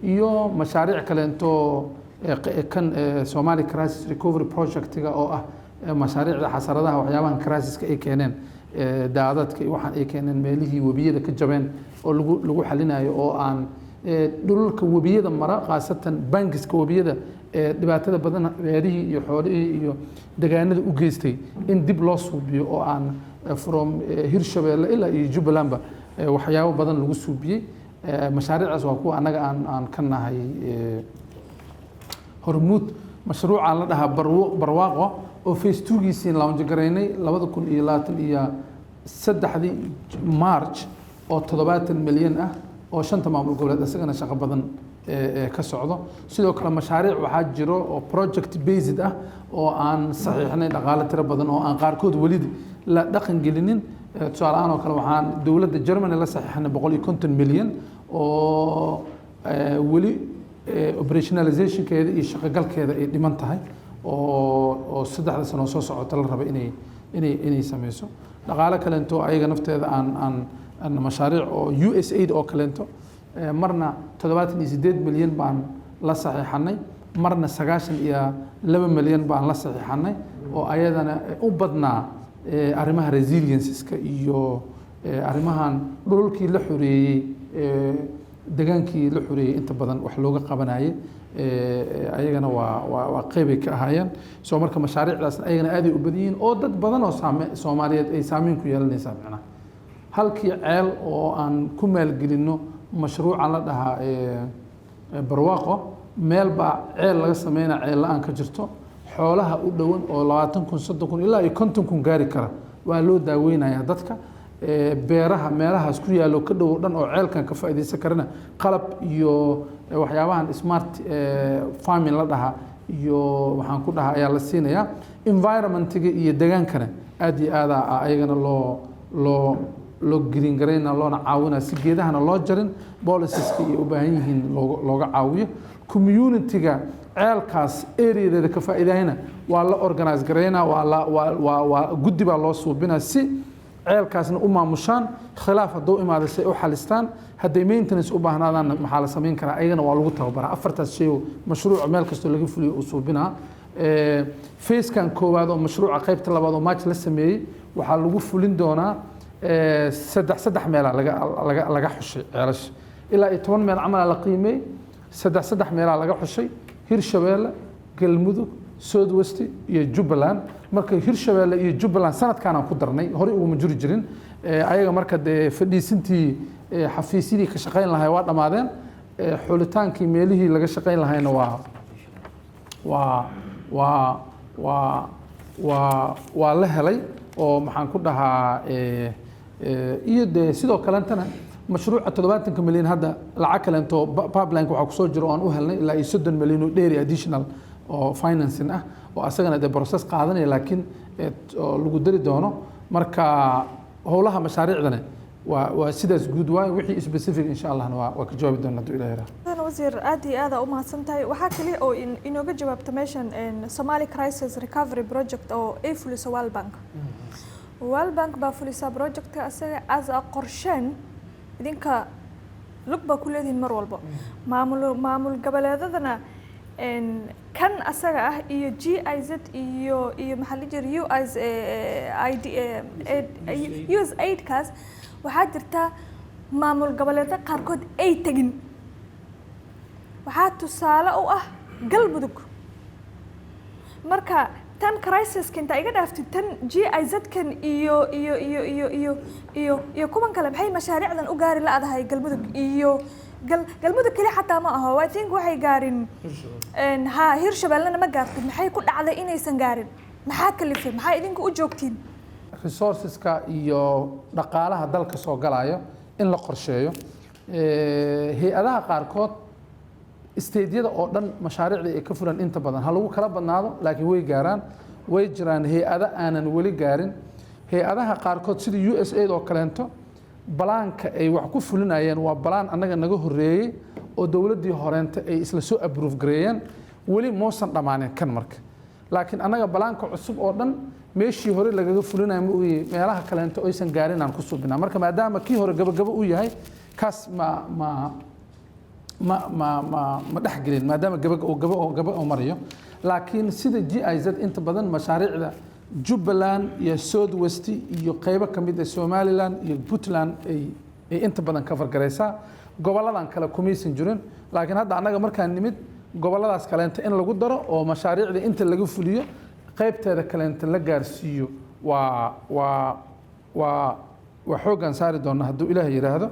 iyo mashaariic kaleento kan Somali Crisis Recovery Project-ga oo ah mashaariicda xasaradaha waxyaabaha crisis-ka ay keeneen daadadka waxaan ay keeneen meelihii wabiyada ka jabeen oo lagu xalinayo oo aan dhulka wabiyada mara qaasatan bankiska wabiyada dhibaatada badan beerihii iyo xoolihii iyo deegaanada u geystay in dib loo suubiyo oo aan from Hirshabeelle ilaa iyo Jubbalandba waxyaabo badan lagu suubiyay mashaariicdaas waa kuwa anaga aan ka nahay hormuud mashruuca la dhahaa barwaaqo oo phase 2giisii launch gareynay 2023 March oo 70 milyan ah oo 5 maamul goboleed asagana shaqo badan ka socdo sidoo kale mashaariic waxaa jiro oo project based ah oo aan saxiixnay dhaqaale tiro badan oo aan qaarkood wali la dhaqan gelinin tusaale ahaan oo kale waxaan dawladda Germany la saxiixnay 150 milyan oo wali operationalization-keeda iyo shaqagalkeeda ay dhiman tahay oo 3 sano soo socota la rabo inay sameyso dhaqaale kaleento ayaga nafteeda aan mashaariic oo USAID oo kaleento marna 78 milyan baan la saxiixnay marna 92 milyan baan la saxiixnay oo ayadana u badnaa arrimaha resilience-ka iyo arrimahan dhulkii la xoreeyay degaankii la xoreeyay inta badan wax looga qabanayay ayagana waa qeybay ka ahaayeen soo marka mashaariicdaas ayagana aad ay u badan yihiin oo dad badan oo Soomaaliyeed ay saameyn ku yeelanaysaa macnaha halkii ceel oo aan ku maalgelinno mashruuca la dhahaa barwaaqo meel baa ceel laga sameynaa ceel la'aan ka jirto xoolaha u dhowan oo 20,000 30,000 ilaa 50,000 gaari kara waa loo daaweynayaa dadka beeraha meelahaas ku yaalo ka dhow dhan oo ceelkan ka faa'iideysan karana qalab iyo waxyaabahan smart farming la dhahaa iyo waxaan ku dhahaa ayaa la siinayaa environmentiga iyo deegaankana aad iyo aad ayagana loo green gareyna loona caawinaa si geedahana loo jarin policies-ka iyo u baahan yihiin looga caawiyo community-ga ceelkaas area-deeda ka faa'iidayna waa la organize gareynaa waa guddi baa loo suubinaa si ceelkaasna u maamushaan khilaaf hadduu imaado si ay u xalistaan hadday maintenance u baahnaadaan maxaa la samayn karaa ayagana waa lagu tababaraa afartaas shay oo mashruuca meel kastoo laga fuliyo uu suubinaa facekan koowaad oo mashruuca qaybta labaad oo match la sameeyey waxaa lagu fulin doonaa saddex meela laga xushay ceelasha ilaa 10 meel camal la qiimeeyey saddex meela laga xushay Hirshabeelle Galmudug South West iyo Jubbaland marka Hirshabeelle iyo Jubbaland sanadkan aan ku darnay hore ugu jiri jirin ayaga marka fadhiisintii xafiisyadii ka shaqeyn lahayd waa dhamaadeen xulitaankii meelihii laga shaqeyn lahayna waa la helay oo maxaan ku dhahaa iyo sidoo kalentana mashruuca 70 milyan hadda lacag kalento pipeline waxa ku soo jiro aan u helnay ilaa 30 milyan oo dheeri additional oo financing ah oo asagana process qaadanaya laakiin lagu dari doono marka howlaha mashaariicdana waa sidaas guud waay wixii specific insha Allah waa ka jawaabi doonaa duu ilaahay أنا وزير أدي هذا أو mahadsantahay waxaa kale oo inooga jawaabta meeshan Somali Crisis Recovery Project oo ay fuliso World Bank World Bank baa fulisa projectka asaga as a qorsheyn idinka lug baa ku leedihiin mar walba maamul goboleedadana kan asaga ah iyo GIZ iyo maxaa la jira USAID kaas waxaa jirta maamul goboleedada qaarkood ay tagin waxaa tusaale u ah Galmudug marka tan crisis kinta iga dhaaftay tan GIZ kan iyo kuman kale maxay mashaariicdan u gaari laadahay Galmudug iyo Galmudug kali xataa ma aha I think waxay gaarin Hirshabeellena ma gaartay maxay ku dhacday inaysan gaarin maxaa kalifay maxay idinku u joogtiin resourceska iyo dhaqaalaha dalka soo galaayo in la qorsheeyo hay'adaha qaarkood isteediyada oo dhan mashaariicda ay ka furan inta badan ha lagu kala badnaado laakiin way gaaraan way jiraan hay'ado aanan wali gaarin hay'adaha qaarkood sida USAID oo kaleento balaanka ay wax ku fulinayeen waa balaan annaga naga horeeyay oo dawladdii horeenta ay isla soo approve gareeyeen wali moosan dhamaanin kan marka laakiin annaga balaanka cusub oo dhan meeshii hore lagaga fulinayo ma ooyay meelaha kaleento aysan gaarin aan ku subinaa marka maadaama kii hore gabagaba u yahay kaas ma dhaxgelin maadaama gaba oo marayo laakiin sida GIZ inta badan mashaariicda Jubbaland iyo South West iyo qaybo kamid ah Somaliland iyo Puntland ay inta badan cover gareysaa goboladan kale kumaysan jirin laakiin hadda anaga markaan nimid goboladaas kale in lagu daro oo mashaariicda inta laga fuliyo qaybteeda kale inta la gaarsiiyo waa xoogan saari doona hadduu Ilaahay yiraahdo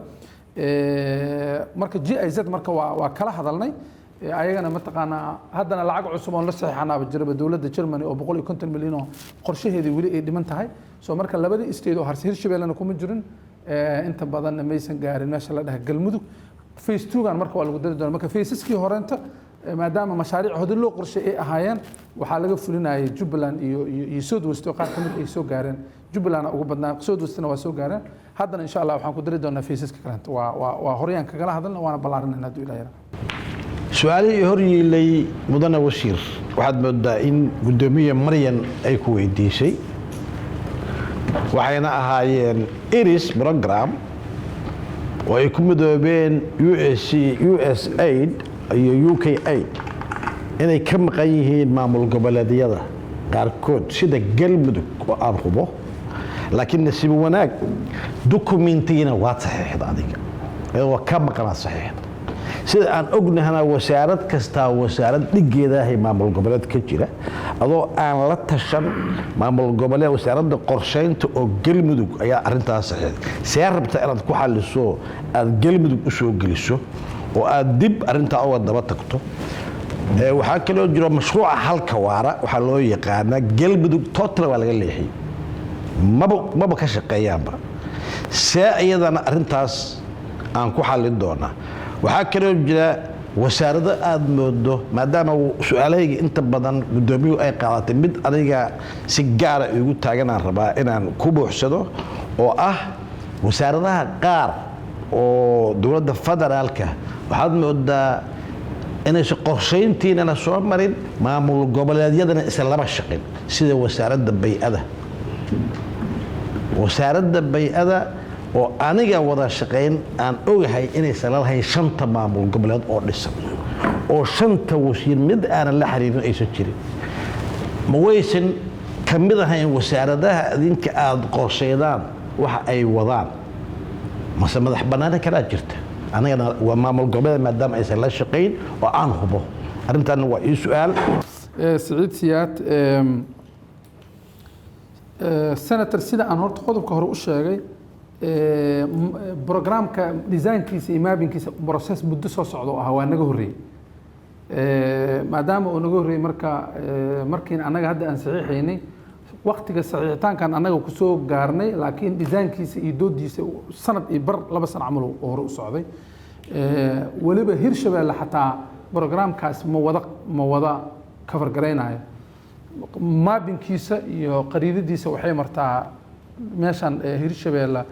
marka GIZ marka waa kala hadalnay ayagana mataqaana haddana lacag cusub oo la saxiixanaaba jiraba dawladda Germany oo 150 milyan oo qorshaheedii wali ay dhiman tahay soo marka labadii isteed oo harsi Hirshabeellena kuma jirin inta badan maysan gaarin meesha la dhahay Galmudug phase 2 gan marka waa lagu dari doonaa marka phaseski horeenta maadaama mashaariic hada loo qorshay ay ahaayeen waxaa laga fulinayay Jubbaland iyo South West oo qaar kamid ay soo gaareen Jubbaland ugu badnaa South Westna waa soo gaareen haddana insha Allah waxaan ku dari doonaa phaseska kale waa horyaan kagala hadalna waana balaarinayna hadduu Ilaahay su-aalihii hor yiilay mudane wasiir waxaad moodaa in guddoomiye Maryan ay ku weydiisay waxayna ahaayeen IRIS program oo ay ku midoobeen USAID iyo UKAID inay ka maqan yihiin maamul goboleedyada qaarkood sida Galmudug oo aan hubo laakiin nasiib wanaag dokumentiina waa saxiixda adiga waa ka maqan saxiixda sida aan ognahana wasaarad kastaa wasaarad dhigeedahay maamul goboleed ka jira adoo aan la tashan maamul goboleed wasaaradda qorsheynta oo galmudug ayaa arintaas see rabta inaad ku xaliso aad galmudug u soo geliso oo aad dib arintaa uga daba tagto waxaa kaloo jiro mashruuca halka waara waxaa loo yaqaanaa galmudug total waa laga leexiyey maba ka shaqeeyaanba see iyadana arintaas aan ku xallin doonaa waxaa kaloo jira wasaarado aad moodo maadaama su-aalahayga inta badan gudoomiyuhu ay qaadatay mid adiga si gaara igu taaganaan rabaa inaan ku buuxsado oo ah wasaaradaha qaar oo dowladda federaalka waxaad moodaa inaysan qorshayntiinana soo marin maamul goboleedyadana isa laba shaqin sida wasaaradda bay-ada oo aniga wada shaqayn aan ogahay inaysan la lahayn 5 maamul goboleed oo dhisan oo 5 wasiir mid aanan la xiriirin aysan jirin ma waysan ka mid ahayn wasaaradaha idinka aad qorsheydaan waxa ay wadaan mase madax banaana kala jirta anigana waa maamul goboleed maadaama aysan la shaqayn oo aan hubo arrintan waa ii su'aal سعيد سياد senator sida aan horta qodobka hore u sheegay programka design-kiisa iyo mapping-kiisa process muddo soo socdo ah waa naga horreeyay maadaama uu naga horreeyay markiin annaga hadda aan saxiixaynay waqtiga saxiixitaankan annaga ku soo gaarnay laakiin design-kiisa iyo doodiisa sanad iyo bar 2 sano camal oo hore u socday waliba Hirshabeelle xataa programkaas ma wada cover gareynayo mapping-kiisa iyo qariidadiisa waxay martaa meeshan Hirshabeelle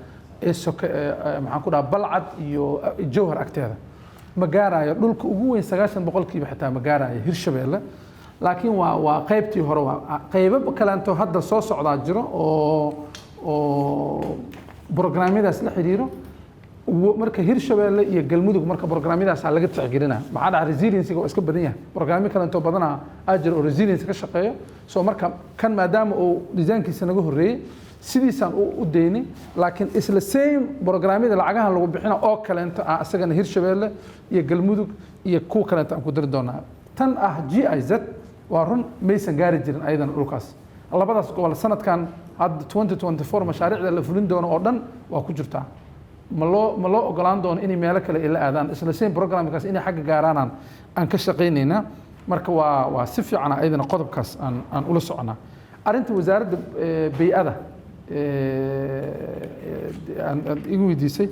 maxaan ku dhahaa Balcad iyo Jowhar agteeda ma gaarayo dhulka ugu weyn 90% xitaa ma gaarayo Hirshabeelle laakiin waa qaybtii hore waa qaybo kale inta hadda soo socdaa jiro oo barnaamijyadaas la xiriiro marka Hirshabeelle iyo Galmudug marka barnaamijyadaas laga tixgelinaa maxaa dhaca resilience oo iska badan yahay barnaamij kale inta badan ajir oo resilience ka shaqeeyo soo marka kan maadaama uu design-kiisa naga horreeyay sidiisaan u deynay laakiin isla same barnaamijyada lacagaha lagu bixina oo kale inta asagana Hirshabeelle iyo Galmudug iyo kuwa kale inta aan ku dari doonaa tan GIZ waa run maysan gaari jirin aydan dhulkaas labadaas gobol sanadkan hadda 2024 mashaariicda la fulin doono oo dhan waa ku jirtaa ma loo ogolaan doono inay meelo kale ila aadaan isla same programkaas inay xagga gaaraanaan aan ka shaqaynayna marka waa si fiican aydan qodobkaas aan ula soconaa arinta wasaaradda bay-ada aan igu weydiisay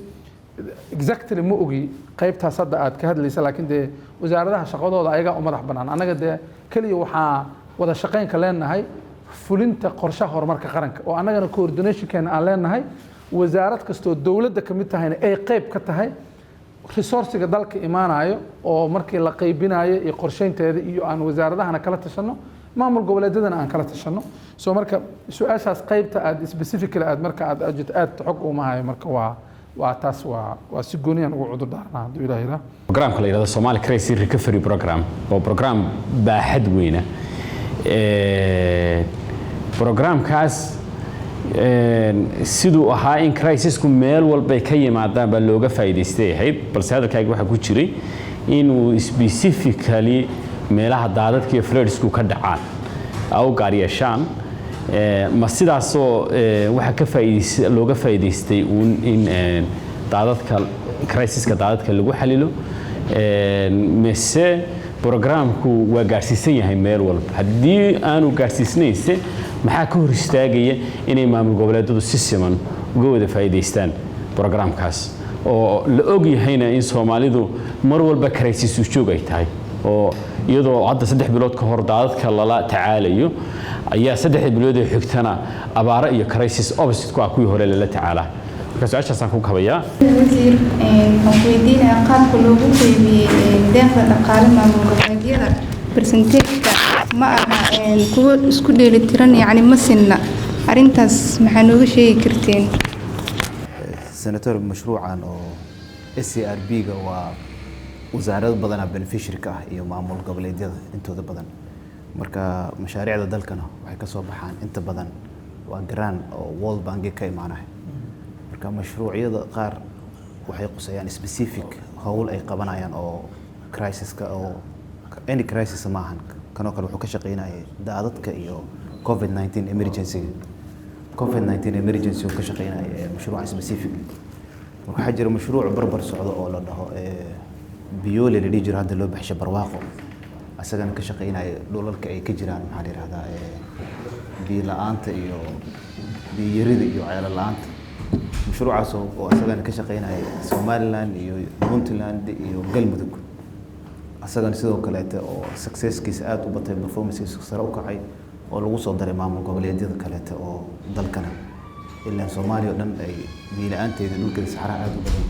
exactly ma ogi qaybtaas hadda aad ka hadlaysa laakiin dee wasaaradaha shaqadooda ayagaa u madax bannaan annaga dee keliya waxaa wada shaqaynka leenahay fulinta qorshaha horumarka qaranka oo annagana coordinationkeena aan leenahay wasaarad kastoo dowladda ka mid tahayna ay qayb ka tahay resourciga dalka imaanayo oo markii la qaybinayo iyo qorsheynteeda iyo aan wasaaradahana kala tashanno maamul goboleedyadana aan kala tashanno soo marka su-aashaas qaybta aad specifically aad marka aad xog uma hayo marka waa taas waa si gooniyaan ugu cudur daarnaa hadduu ilaahay ilaa programka la yidhahdo Somali Crisis Recovery Program oo program baaxad weyna programkaas siduu ahaa in crisisku meel walba ka yimaadaan baa looga faa'iideystay ahayd balse hadalkayga waxa ku jiray inuu specifically meelaha daadadka iyo floodsku ka dhacaan aw gaar yeeshaan ma sidaasoo waxa looga faa'iideystay in daadadka crisiska daadadka lagu xalilo mise programku waa gaarsiisan yahay meel walba haddii aanu gaarsiisnayse maxaa ka hor istaagaya inay maamul goboleedyadu si siman uga wada faa'iideystaan programkaas oo la og yahayna in Soomaalidu mar walba crisis u joog ay tahay oo iyadoo hadda 3 bilood ka hor daadadka lala tacaalayo ayaa 3 bilood ee xigtana abaaro iyo crisis opposite ku ah kuwii hore lala tacaalaa marka su'aashaasaan ku kabayaa wasiir waxaan weydiinayaa qaabka loogu qaybiyey deeqda dhaqaale maamul goboleedyada percentage-ka ma aha kuwa isku dheelitiran yacni ma sinna arrintaas maxaa nooga sheegi karteen senator mashruucan oo SCRB-ga waa wasaarado badan beneficiary ka ah iyo maamul goboleedyada intooda badan marka mashaariicda dalkana waxay ka soo baxaan inta badan waa grant oo World Bank ka imaanaya marka mashruucyada qaar waxay qusayaan specific hawl ay qabanayaan oo crisis-ka oo any crisis maahan kanoo kale wuxuu ka shaqeynayay daadadka iyo COVID-19 emergency COVID-19 emergency uu ka shaqeynayay mashruuc specific waxaa jira mashruuc barbar socdo oo la dhaho biyoole la dhijir hadda loo baxshay barwaaqo asagana ka shaqeynaya dhulalka ay ka jiraan maxaa la yiraahdaa biyo la'aanta iyo biyo yarida iyo ceelal la'aanta mashruucaas oo asagana ka shaqeynaya Somaliland iyo Puntland iyo Galmudug asagana sidoo kale oo successkiisa aad u batay performancekiisa sare u kacay oo lagu soo daray maamul goboleedyada kale oo dalkana ilaa Soomaaliya dhan ay biyo la'aanteeda dhulka saxaraha aad u badan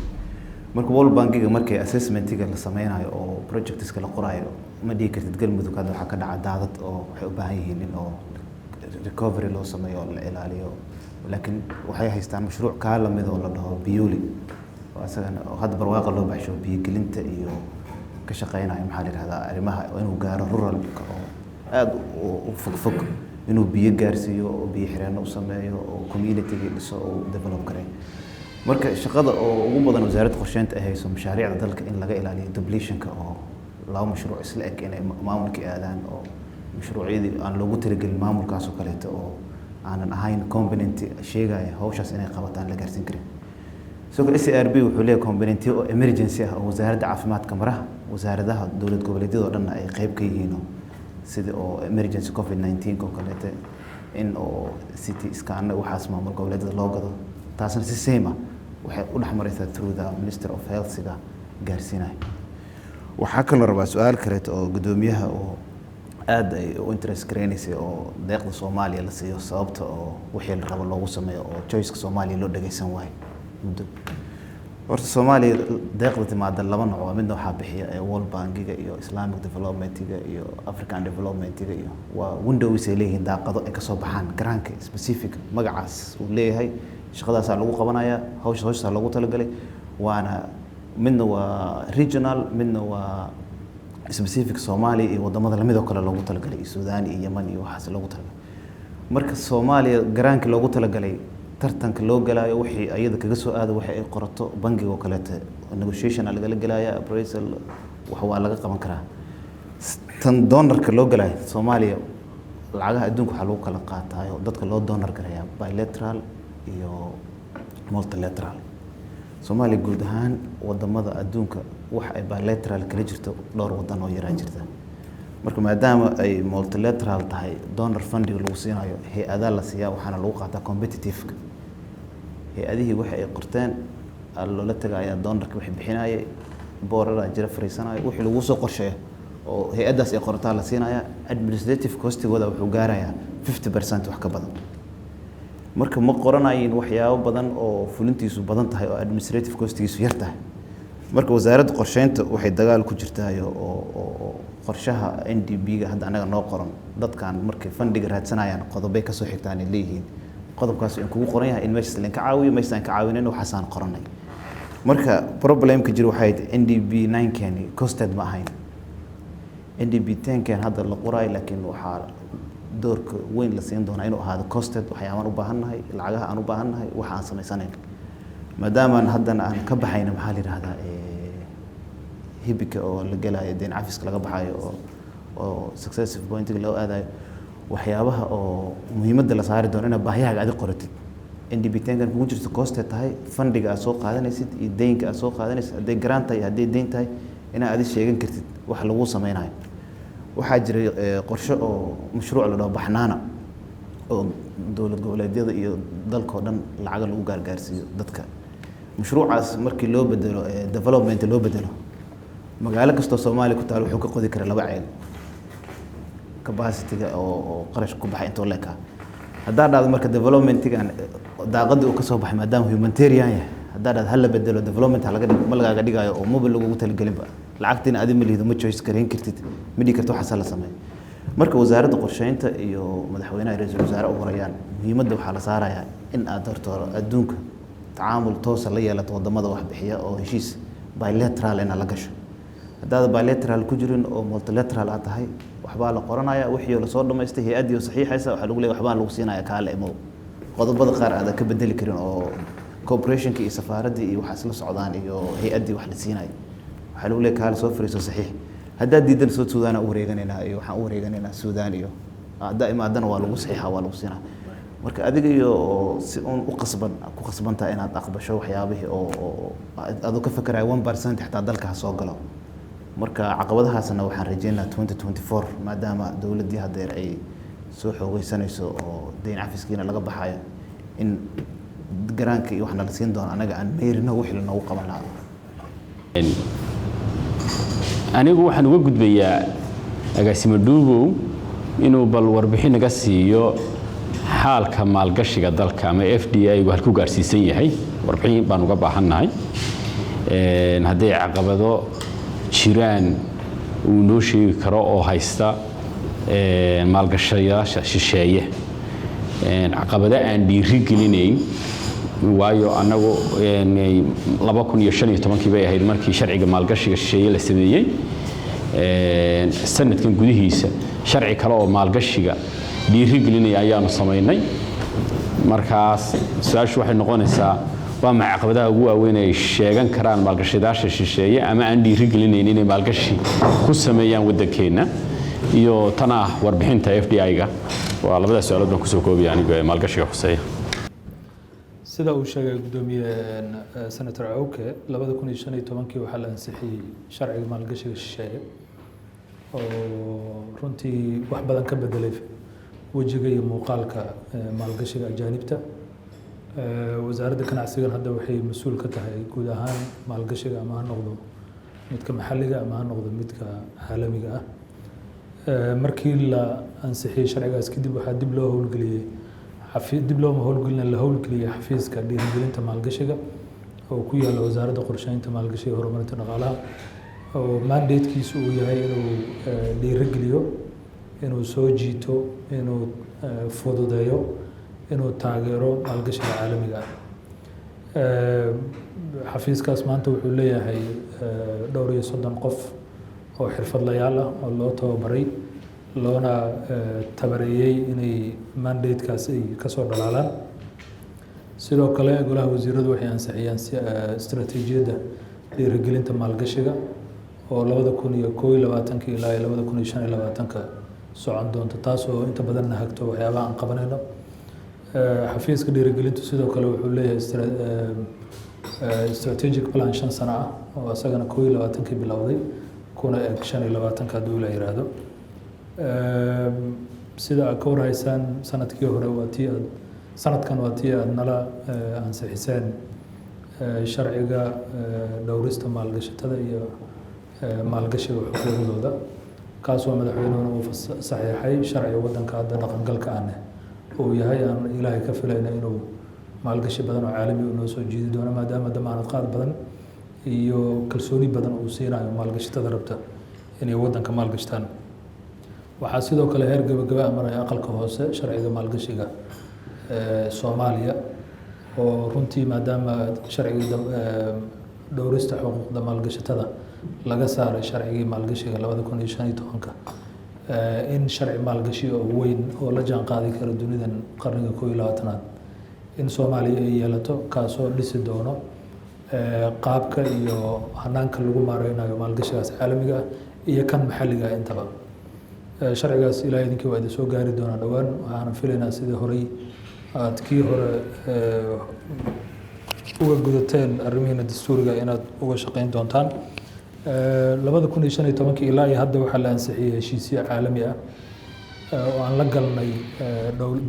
marka World Bank-ga markay assessment-iga la sameynayo oo projects-ka la qorayo ma dhigi kartid Galmudug hadda waxa ka dhaca daadad oo waxay u baahan yihiin in oo recovery loo sameeyo la ilaaliyo laakiin waxay haystaan mashruuc ka la mid oo la dhaho biyooli oo asagana hadda barwaaqo loo baxsho biyo gelinta iyo ka shaqeynayo maxaa la yiraahdaa arrimaha inuu gaaro rural-ka oo aad u fog inuu biyo gaarsiiyo oo biyo xireenno u sameeyo oo community-ga dhiso oo develop kare marka shaqada oo ugu badan wasaaradda qorsheynta ay hayso mashaariicda dalka in laga ilaaliyo depletion-ka oo laba mashruuc isla eg inay maamulka aadaan oo mashruucyadii aan loogu talagelin maamulkaas oo kaleeto oo aanan ahayn component sheegaya hawshaas inay qabataan la gaarsiin karin sidoo SRB wuxuu leeyahay component oo emergency ah oo wasaaradda caafimaadka maraha wasaaradaha dowlad goboleedyada oo dhan ay qayb ka yihiin sida oo emergency COVID-19 oo kaleeto in oo CT scan waxaas maamul goboleedyada loo gado taasna si same waxay u dhaxmaraysaa through the Minister of Health-ga gaarsiinay waxaa kaloo rabaa su'aal kale oo gudoomiyaha oo aad ay u interest gareynaysa oo deeqda Soomaaliya la siiyo sababta oo wixii la rabo loogu sameeyo oo choice-ka Soomaaliya loo dhageysan waayo muddo horta Soomaaliya deeqda timaada laba nooc midna waxa bixiya World Bank-ga iyo Islamic Development-ga iyo African Development-ga iyo waa windows ay leeyihiin daaqado ay ka soo baxaan garaanka specific magacaas uu leeyahay shaqadaas lagu qabanaya hawsha lagu talagalay waana midna waa regional midna waa specific Soomaaliya iyo wadamada lamid oo kale loogu talagalay Suudaan iyo Yemen iyo waxaas loogu talagalay marka Soomaaliya garaanka loogu talagalay tartanka loo galaayo wixii ayada kaga soo aado waxa ay qorato bangiga oo kale negotiation laga galaya appraisal wax waa laga qaban karaa tan donorka loo galaayo Soomaaliya lacagaha adduunka waxa lagu kala qaataayo dadka loo donor gareeyaa bilateral iyo multilateral Soomaaliya guud ahaan wadamada adduunka wax ay bilateral kala jirto dhowr wadan oo yaraan jirta marka maadaama ay multilateral tahay donor funding lagu siinayo hay'adaha la siiyaa waxaana lagu qaataa competitive hay'adihii waxa ay qorteen loola tagaya donorka wixii bixinayay boorada jira fariisanayo wixii lagu soo qorsheeyo oo hay'adaas ay qortaa la siinaya administrative cost-gooda wuxuu gaarayaa 50% wax ka badan marka ma qoranayin waxyaabo badan oo fulintiisu badan tahay oo administrative cost-giisu yar tahay marka wasaaradda qorsheynta waxay dagaal ku jirtaa oo qorshaha NDB-ga hadda anaga noo qoran dadkan markay fundiga raadsanayaan qodobay ka soo xigtaan ay leeyihiin qodobkaas in kugu qoran yahay in meesha la ka caawiyo meesha aan ka caawinayna waxaasaan qoranay marka problemka jira waxay NDB 9-keeni costed ma ahayn NDB 10-keen hadda la qoray laakiin waxaa doorka weyn la siin doonaa inuu ahaado costed waxyaaban u baahannahay lacagaha aan u baahannahay waxa aan sameysanayn maadaama haddana aan ka baxayna maxaa la yiraahdaa hibika oo la galayo deen cafiska laga baxayo oo successive point-ga loo aadayo waxyaabaha oo muhiimadda la saari doono inaad baahiyahaaga aad qoratid NDB 10-kan kugu jirto costed tahay fundiga aad soo qaadanaysid iyo deynka aad soo qaadanaysid hadday grant tahay hadday deyn tahay inaad aad sheegan kartid wax lagu sameynayo waxaa jiray qorshe oo mashruuc la dhaho baxnaana oo dowlad goboleedyada iyo dalka oo dhan lacag lagu gaarsiiyo dadka mashruucaas markii loo bedelo development loo bedelo magaalo kasta Soomaaliya ku taal wuxuu ka qodi karaa laba ceel capacity-ga oo qarash ku baxay inta leeka hadaa dhado marka development-gan daaqada uu ka soo baxay maadaama humanitarian yahay hadaa dhado hal la bedelo development laga dhigo ma laga dhigayo oo mobile lagu talagalin ba lacagtina aad ma liido ma choice gareyn kartid midi karto waxa la sameeyo marka wasaaradda qorsheynta iyo madaxweynaha ra'iisul wasaare u horayaan muhiimadda waxa la saarayaa in aad horto adduunka tacaamul toos la yeelato wadamada wax bixiya oo heshiis bilateral in la gasho hadaa bilateral ku jirin oo multilateral aad tahay waxba la qoranaya wixii la soo dhameystay hay'adii oo saxiixaysa waxa lagu leeyahay waxba lagu siinaya kaale imo qodobada qaar aad ka bedeli karin oo cooperation-ka iyo safaaradii iyo waxa isla socdaan iyo hay'adii wax la siinayo waxaa lagu leeyahay kaale soo fariiso saxiix haddaad diidan soo Suudaan u wareeganaynaa iyo waxaan u wareeganaynaa Suudaan iyo haddaa imaadana waa lagu saxiixa waa lagu siinaa marka adiga iyo si uun ku qasbantaa inaad aqbasho waxyaabihii oo adoo ka fakarayo 1% xitaa dalka soo galo marka caqabadahaasna waxaan rajaynayaa 2024 maadaama dawladdii hadeer ay soo xoogaysanayso oo deyn cafiskiina laga baxayo in garaanka iyo waxna la siin doono anaga aan meerino wixii lagu qaban lahaa anigu waxaan uga gudbayaa agaasimo Duubow inuu bal warbixin naga siiyo xaalka maalgashiga dalka ama FDI uu halku gaarsiisan yahay warbixin baan uga baahannahay haddii caqabado jiraan uu noo sheegi karo oo haysta maalgashayaasha shisheeye caqabada aan dhiiri gelinayn waayo anagu 2015 bay ahayd markii sharciga maalgashiga shisheeye la sameeyay sanadkan gudihiisa sharci kale oo maalgashiga dhiiri gelinaya ayaanu sameynay markaas su'aashu waxay noqonaysaa waa ma caqabadaha ugu waaweyn ay sheegan karaan maalgashadaasha shisheeye ama aan dhiiri gelinaynin inay maalgashi ku sameeyaan wadankeena iyo tana warbixinta FDI-ga waa labada su'aalood baan ku soo koobiyay aniga maalgashiga khuseeya sida uu sheegay gudoomiye senator Awke 2015 waxaa la ansixiyay sharciga maalgashiga shisheeye oo runtii wax badan ka bedelay wajiga iyo muuqaalka maalgashiga ajaanibta wasaaradda ganacsiga hadda waxay mas'uul ka tahay guud ahaan maalgashiga ama ha noqdo midka maxalliga ama ha noqdo midka caalamiga ah markii la ansixiyay sharcigaas kadib waxaa dib loo howlgeliyay la howlgeliyay xafiiska dhiirigelinta maalgashiga oo ku yaala wasaaradda qorsheynta maalgashiga horumarinta dhaqaalaha oo mandatekiisu uu yahay inuu dhiirigeliyo inuu soo jiito inuu fududeeyo inuu taageero maalgashiga caalamiga ah xafiiskaas maanta wuxuu leeyahay dhowr iyo 30 qof oo xirfadlayaal ah oo loo tababaray loona tabareeyay inay mandatekaas ay ka soo dhalaalaan sidoo kale golaha wasiiradu waxay ansixiyeen istaraatiijiyadda dhiirigelinta maalgashiga oo 2021 ilaa 2025 socon doonto taas oo inta badan hagto waxyaabaha aan qabanayno xafiiska dhiirigelintu sidoo kale wuxuu leeyahay strategic plan 5 sano ah oo asagana 2021 bilowday kuna eg 2025 hadduu la yiraahdo sida ka warhaysaan sanadkii hore sanadkan waa tii aad nala ansixiseen sharciga dhowrista maalgashatada iyo maalgashiga xuquuqdooda kaasoo madaxweynuhuna uu saxiixay sharciga wadanka hadda dhaqangalka ah uu yahay aan ilaahay ka filayna inuu maalgashi badan oo caalami u noo soo jiidi doono maadaama damaanad qaad badan iyo kalsooni badan uu siinayo maalgashatada rabta inay wadanka maalgashtaan waxaa sidoo kale heer gabagaba maray aqalka hoose sharciga maalgashiga Soomaaliya oo runtii maadaama sharciga dhowrista xuquuqda maalgashatada laga saaray sharcigii maalgashiga 2015 in sharci maalgashi oo weyn oo la jaan qaadi kara dunidan qarniga 21aad in Soomaaliya ay yeelato kaasoo dhisi doono qaabka iyo hanaanka lagu maareynayo maalgashigaas caalamiga ah iyo kan maxalliga ah intaba sharcigaas ilaahay idinkii waa idin soo gaari doonaa dhowaan waxaan filaynaa sidii horey aad kii hore uga gudateen arrimihiina dastuuriga inaad uga shaqayn doontaan 2015 ilaa iyo hadda waxaa la ansixiyay heshiisyo caalami ah oo aan la galnay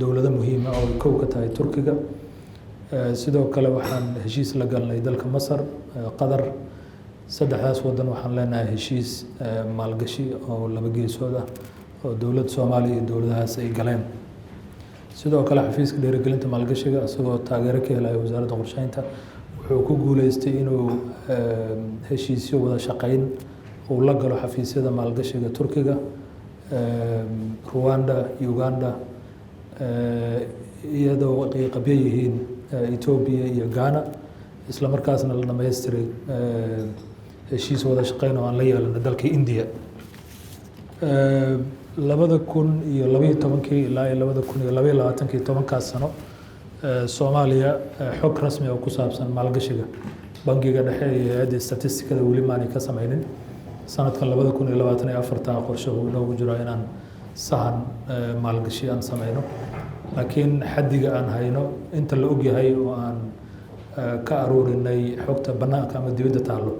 dowlado muhiim ah oo kow ka tahay Turkiga sidoo kale waxaan heshiis la galnay dalka Masar Qatar saddexdaas wadan waxaan leenahay heshiis maalgashi oo laba geesood ah oo dowladda Soomaaliya iyo dowladahaas ay galeen sidoo kale xafiiska dhiirigelinta maalgashiga asagoo taageero ka helay wasaaradda qorsheynta wuxuu ku guuleystay inuu heshiisyo wada shaqayn uu la galo xafiisyada maalgashiga Turkiga Rwanda Uganda iyadoo ay qabyo yihiin Ethiopia iyo Ghana isla markaasna la dhameystiray heshiis wada shaqayn oo aan la yeelanay dalka India 2012 ilaa 2022 tobankaas sano Soomaaliya xog rasmi oo ku saabsan maalgashiga bangiga dhexe iyo hay'adda statistikada weli maanay ka samaynin. Sanadkan 2024 qorshe uu inoogu jiro inaan sahan maalgashi aan samayno, laakiin xaddiga aan hayno inta la ogyahay oo aan ka aruurinay xogta bannaanka ama dibadda taallo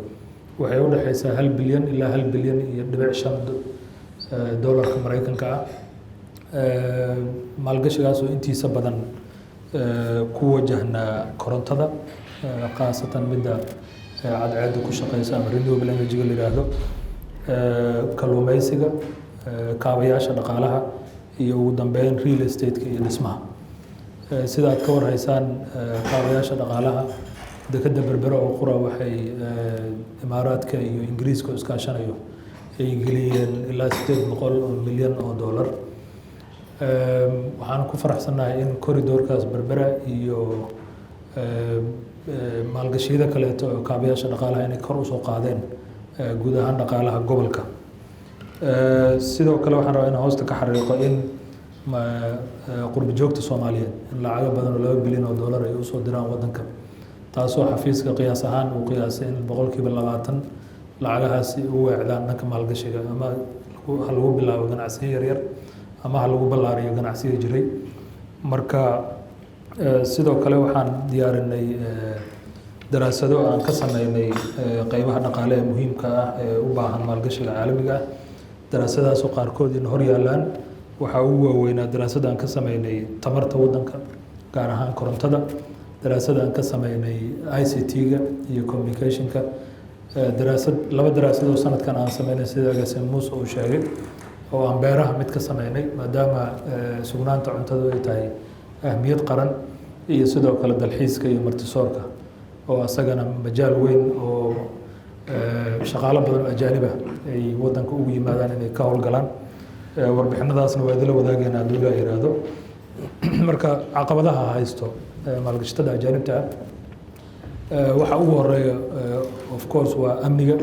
waxay u dhaxaysaa 1 bilyan ilaa 1 bilyan iyo dhibic 5 doolarka Mareykanka ah. Maalgashigaas oo intiisa badan ku wajahna korontada, khaasatan midda cadceedda ku shaqeysa ama renewable energy la yiraahdo, kalluumeysiga, kaabayaasha dhaqaalaha iyo ugu dambeyn real estate-ka iyo dhismaha. Sida aad ka warhaysaan, kaabayaasha dhaqaalaha dekedda Berbera oo qura waxay Imaaraadka iyo Ingiriiska iskaashanayo ay geliyeen ilaa 800 milyan oo dollar. Waxaan ku faraxsanahay in koridorkaas Berbera iyo maalgashiyada kaleeto oo kaabayaasha dhaqaalaha inay kor u soo qaadeen guud ahaan dhaqaalaha gobolka. Sidoo kale waxaan rabaa inaan hoosta ka xariiqo in qurbo joogta Soomaaliyeed in lacago badan oo 2 bilyan oo dollar ay u soo diraan waddanka, taasoo xafiiska qiyaas ahaan uu qiyaasay in 20% lacagahaasi u weecdaan dhanka maalgashiga, ama ha lagu bilaabo ganacsiyo yaryar ama ha lagu ballaariyo ganacsiga jiray. Marka sidoo kale waxaan diyaarinay daraasado aan ka sameynay qaybaha dhaqaale ee muhiimka ah ee u baahan maalgashiga caalamiga ah. Daraasadaas oo qaarkood in hor yaalaan waxaa ugu waaweynaa daraasad aan ka sameynay tamarta waddanka, gaar ahaan korontada, daraasad aan ka sameynay ICT-ga iyo communication-ka, laba daraasad oo sanadkan aan sameynay sida Agasim Muuse uu sheegay oo aan beeraha mid ka sameynay maadaama sugnaanta cuntadu ay tahay ahmiyad qaran, iyo sidoo kale dalxiiska iyo martisoorka oo asagana majaal weyn oo shaqaalo badan oo ajaanib ah ay waddanka ugu yimaadaan inay ka howlgalaan. Warbixinadaasna waa idila wadaagayna hadduu la yiraahdo. Marka caqabadaha haysto maalgashatada ajaanibta ah waxa ugu horeeya of course waa amniga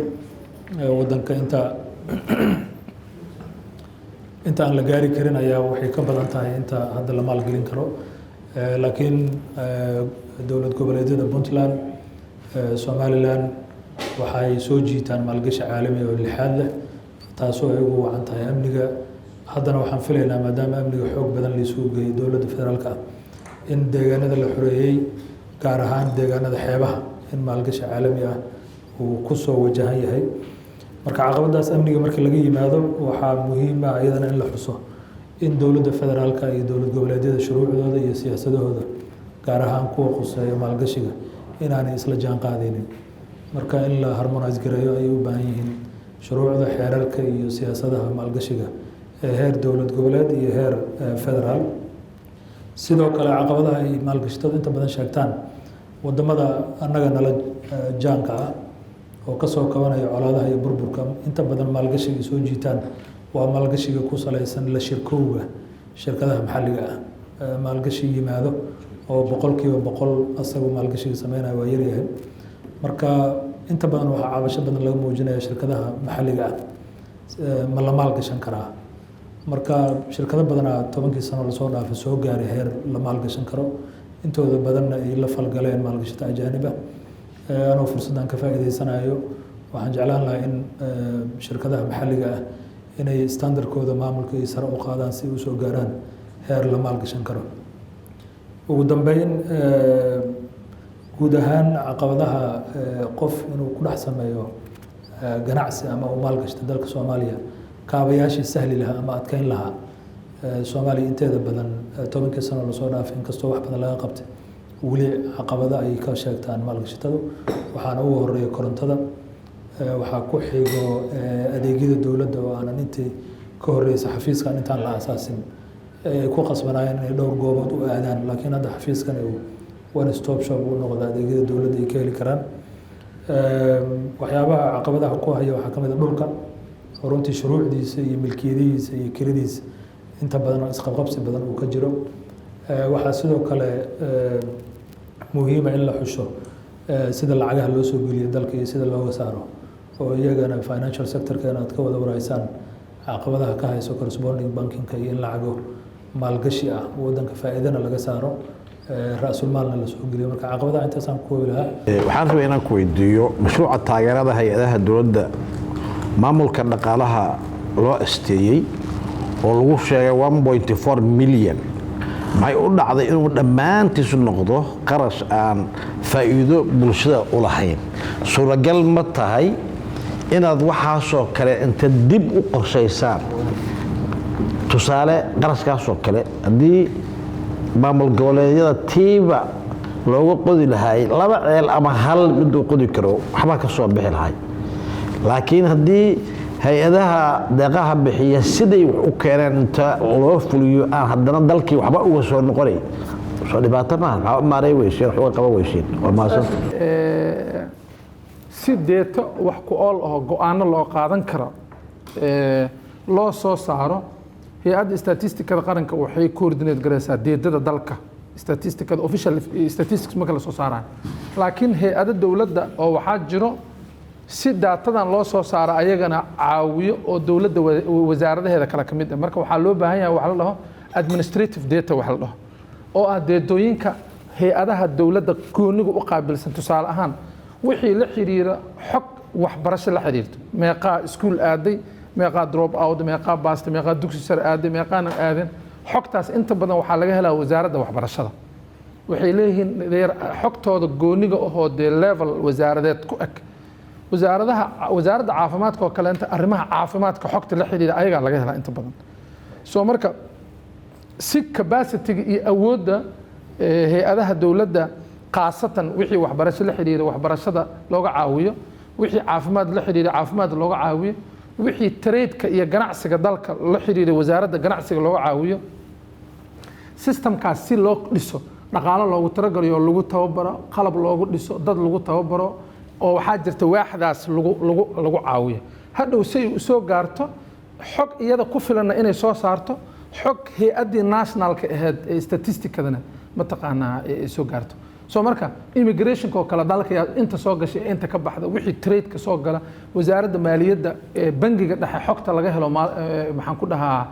waddanka. Inta aan la gaari karin ayaa waxay ka badan tahay inta hadda la maalgelin karo, laakiin dowlad goboleedyada Puntland, Somaliland waxay soo jiitaan maalgashi caalami oo lixaad leh, taasoo ay ugu wacan tahay amniga. Haddana waxaan filaynaa maadaama amniga xoog badan la isugu geeyay dowladda federaalka ah in deegaanada la xoreeyey, gaar ahaan deegaanada xeebaha, in maalgashi caalami ah uu ku soo wajahan yahay. Marka caqabadaas amniga marka laga yimaado waxaa muhiim ah iyadana in la xuso in dowladda federaalka iyo dowlad goboleedyada shuruucdooda iyo siyaasadahooda, gaar ahaan kuwa khuseeya maalgashiga, inaanay isla jaan qaadaynin. Marka in la harmonize gareeyo ayay u baahan yihiin shuruucda, xeerarka iyo siyaasadaha maalgashiga ee heer dowlad goboleed iyo heer federaal. Sidoo kale caqabadaha ay maalgashatada inta badan sheegtaan wadamada annaga nala jaanka ah oo ka soo kabanaya colaadaha iyo burburka, inta badan maalgashiga soo jiitaan waa maalgashiga ku salaysan la shirkowga shirkadaha maxalliga ah. Maalgashi yimaado oo 100% asagu maalgashiga sameynaya waa yaryahay. Marka inta badan waxaa cabasho badan laga muujinaya shirkadaha maxalliga ah ma la maalgashan karaa. Marka shirkado badanaa 10kii sano lasoo dhaafay soo gaaray heer la maalgashan karo, intooda badanna ay la falgaleen maalgashata ajaanib ah. Anoo fursaddan ka faa'iideysanayo waxaan jeclaan lahaa in shirkadaha maxalliga ah inay standardkooda maamulka iyo sare u qaadaan si u soo gaaraan heer la maalgashan karo. Ugu dambeyn, guud ahaan caqabadaha qof inuu ku dhex sameeyo ganacsi ama uu maalgashto dalka Soomaaliya, kaabayaashii sahli lahaa ama adkeyn lahaa Soomaaliya inteeda badan 10kii sano lasoo dhaafay inkastoo wax badan laga qabtay, weli caqabada ay ka sheegtaan maalgashatadu. Waxaana ugu horeeya korontada, waxaa ku xigo adeegyada dowladda oo aanan intii ka horreysay xafiiskan intaan la aasaasin ay ku qasbanaayeen inay dhowr goobood u aadaan, laakiin hadda xafiiskan uu one stop shop uu noqdo adeegyada dowladda ay ka heli karaan. Waxyaabaha caqabadaha ku haya waxaa ka mid ah dhulka, runtii shuruucdiisa iyo milkiyadiisa iyo kiradiisa inta badan oo isqabqabsi badan uu ka jiro. Waxaa sidoo kale muhiima in la xusho sida lacagaha loo soo geliyo dalka iyo sida looga saaro, oo iyagana financial sector-keena aad ka wada waraysaan caqabadaha ka hayso corresponding banking-ka iyo in lacago maalgashi ah waddanka faa'iidana laga saaro ra'sul maalna la soo geliyo marka caqabadaha intaasaan ku koobi lahaa. waxaan rabaa inaan ku weydiiyo mashruuca taageerada hay-adaha dowladda maamulka dhaqaalaha loo asteeyey oo lagu sheegay 1.4 milyan maxay u dhacday inuu dhammaantiisu noqdo qarash aan faa'iido bulshada u lahayn suuragal ma tahay inaad waxaasoo kale inta dib u qorshaysaan tusaale qarashkaasoo kale haddii maamul goboleedyada tiiba looga qodi lahaay 2 ceel ama 1 mid uu qodi karo waxbaa ka soo bixi lahay laakiin haddii hay-adaha deeqaha bixiya siday wax u keeneen inta loo fuliyo aan haddana dalkii waxba uga soo noqonay soo dhibaato maaha maxaa u maaray weyseen wax uga qaban weyseen waa maasan si deeto wax ku ool oo go'aano loo qaadan karo loo soo saaro hay-adda statistikada qaranka waxay coordinate garaysaa deedada dalka statistikada official statistics marka la soo saaraan laakiin hay-ada dowladda oo waxaa jiro si daatadan loo soo saaro ayagana caawiyo oo dowladda wasaaradaheeda kale ka mid ah marka waxaa loo baahan yahay wax la dhaho administrative data wax la dhaho oo ah deetooyinka hay-adaha dowladda gooniga u qaabilsan tusaale ahaan wixii la xiriira xog waxbarasho la xiriirto meeqaa iskuul aaday meeqaa drop out meeqaa baasta meeqaa dugsi sare aaday meeqaanan aadan xogtaas inta badan waxaa laga helaa wasaaradda waxbarashada waxay leeyihiin xogtooda gooniga ahoo dee level wasaaradeed ku eg wasaaradda caafimaadka oo kaleenta arrimaha caafimaadka xogta la xiriira ayagaa laga helaa inta badan soo marka si capacity-ga iyo awoodda hay-adaha dowladda khaasatan wixii waxbarasho la xiriira waxbarashada looga caawiyo wixii caafimaad la xiriira caafimaad looga caawiyo wixii trade-ka iyo ganacsiga dalka la xiriira wasaaradda ganacsiga looga caawiyo systemkaas si loo dhiso dhaqaalo loogu talagalayo oo lagu tababaro qalab loogu dhiso dad lagu tababaro oo waxaa jirta waaxdaas lagu caawiyo hadhow si ay u soo gaarto xog iyada ku filanna inay soo saarto xog hay-addii nationalka ahayd ee statistikadana mataqaanaa ay soo gaarto soo marka immigrationka oo kale dalka inta soo gashay inta ka baxda wixii trade-ka soo gala wasaaradda maaliyadda bangiga dhexe xogta laga helo maxaan ku dhahaa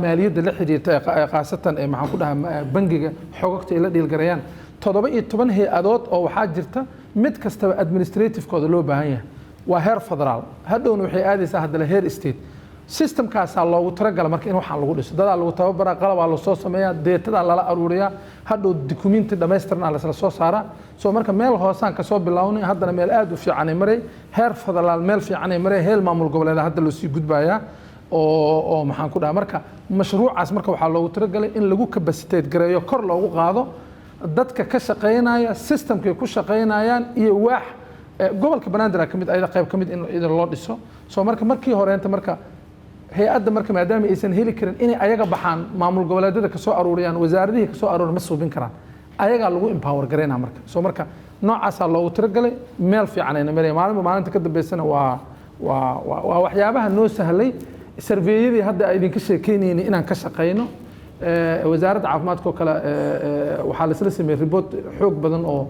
maaliyadda la xiriirta khaasatan maxaan ku dhahaa bangiga xogagta ay la dhiilgarayaan 17 hay-adood oo waxaa jirta mid kastaba administrative-kooda loo baahan yahay waa heer federaal hadhowna waxay aadaysaa haddana heer state systemkaasaa loogu talagala marka in waxaan lagu dhiso dadaa lagu tababaraa qalabaa lasoo sameeyaa deetadaa lala aruuriyaa hadhow dukumenti dhammaystirna lasla soo saaraa soo marka meel hoosaan kasoo bilownay haddana meel aad u fiicanay maray heer federaal meel fiicanay maray heel maamul goboleeda hadda loo sii gudbayaa oo maxaan ku dhahaa marka mashruucaas marka waxaa loogu talagalay in lagu capacitate gareeyo kor loogu qaado dadka ka shaqaynaya systemkay ku shaqaynayaan iyo waax gobolka banaadir ka mid ayada qayb ka mid in loo dhiso soo markii horeenta marka hay-adda marka maadaama aysan heli karin inay ayaga baxaan maamul goboleedyada ka soo aruuriyaan wasaaradihii ka soo aruuriyan ma suubin karaan ayagaa lagu empower gareynaa marka soo marka noocaasaa loogu talagalay meel fiican ayna maraya maalinta ka dambeysana waa waxyaabaha noo sahlay sarveeyadii hadda idinka sheekeynayni inaan ka shaqayno wasaaradda caafimaadka oo kale waxaa laisla sameeyey report xoog badan oo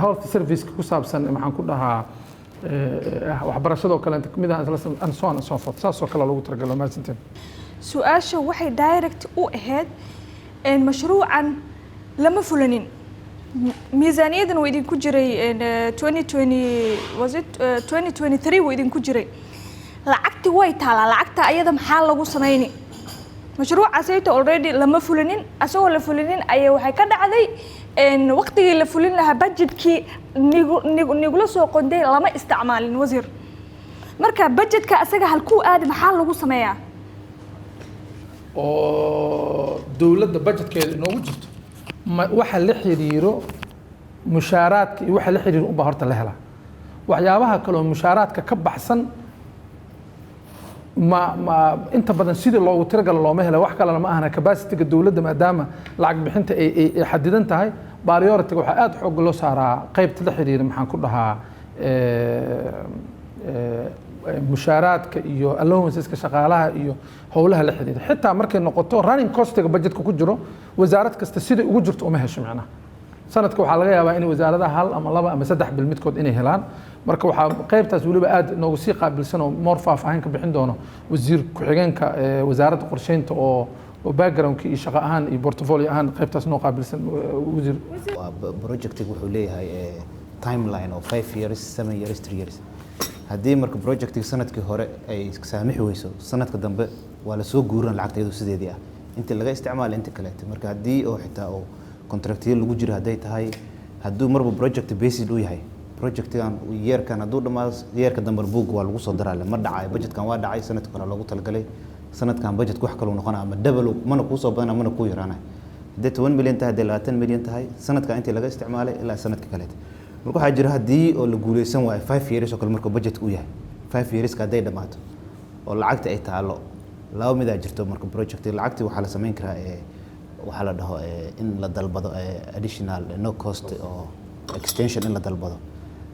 health service ku saabsan maxaan ku dhahaa waxbarashada oo kale kamid ah and so on and so forth saasoo kale loogu talagalo maasinteen su-aasha waxay direct u ahayd mashruucan lama fulanin miisaaniyadan waa idinku jiray 2023 waa idinku jiray lacagti way taalaa lacagta ayada maxaa lagu samayni mashruucaasayto already lama fulinin asagoo la fulinin ayaa waxay ka dhacday waqtigii la fulin lahaa budgetkii nigula soo qonday lama isticmaalin wasiir marka budgetka asaga halkuu aadi maxaa lagu sameeyaa oo dowladda budgetkeeda inoogu jirto waxa la xiriiro mushaaraadka iyo waxa la xiriiro u baa horta la helaa waxyaabaha kale oo mushaaraadka ka baxsan ma inta badan sidii loogu tiragalo looma hela wax kalena ma ahana capacity-ga dowladda maadaama lacag bixinta ay xadidan tahay priority-ga waxaa aad xoog loo saaraa qaybta la xiriira maxaan ku dhahaa mushaaraadka iyo allowanceska shaqaalaha iyo howlaha la xiriira xitaa markay noqoto running cost-ga budgetka ku jiro wasaarad kasta sidai ugu jirto uma hesho macnaha sanadka waxaa laga yaabaa in wasaaradaha 1 ama 2 ama 3 bil midkood inay helaan marka waxaa qaybtaas waliba aad noogu sii qaabilsan oo more faahfaahin ka bixin doono wasiir ku-xigeenka wasaaradda qorsheynta oo oo backgroundkii iyo shaqo ahaan iyo portfolio ahaan qaybtaas noo qaabilsan wasiir projectiga wuxuu leeyahay timeline oo 5 years 7 years 3 years haddii marka projectiga sanadkii hore ay saamixi weyso sanadka dambe waa la soo guuran lacagteedu sideedii ah inta laga isticmaalo inta kale marka haddii oo xitaa oo contractiyo lagu jiro haday tahay hadduu marba project based u yahay projectigan yeerkan hadduu dhamaado yeerka dambe buug waa lagu soo daraa ma dhacay budgetkan waa dhacay sanadka hore loogu talagalay sanadkan budget wax kale uu noqonaa ama double mana ku soo badan mana ku yaraanay hadii 10 milyan tahay 20 milyan tahay sanadkan intii laga isticmaalay ilaa sanadka kale marka waxa jira hadii oo la guuleysan waayo 5 years oo kale marka budget uu yahay 5 years ka haday dhamaato oo lacagta ay taalo laba mid jirto marka project lacagtii waxa la sameyn karaa waxa la dhaho in la dalbado additional no cost oo extension in la dalbado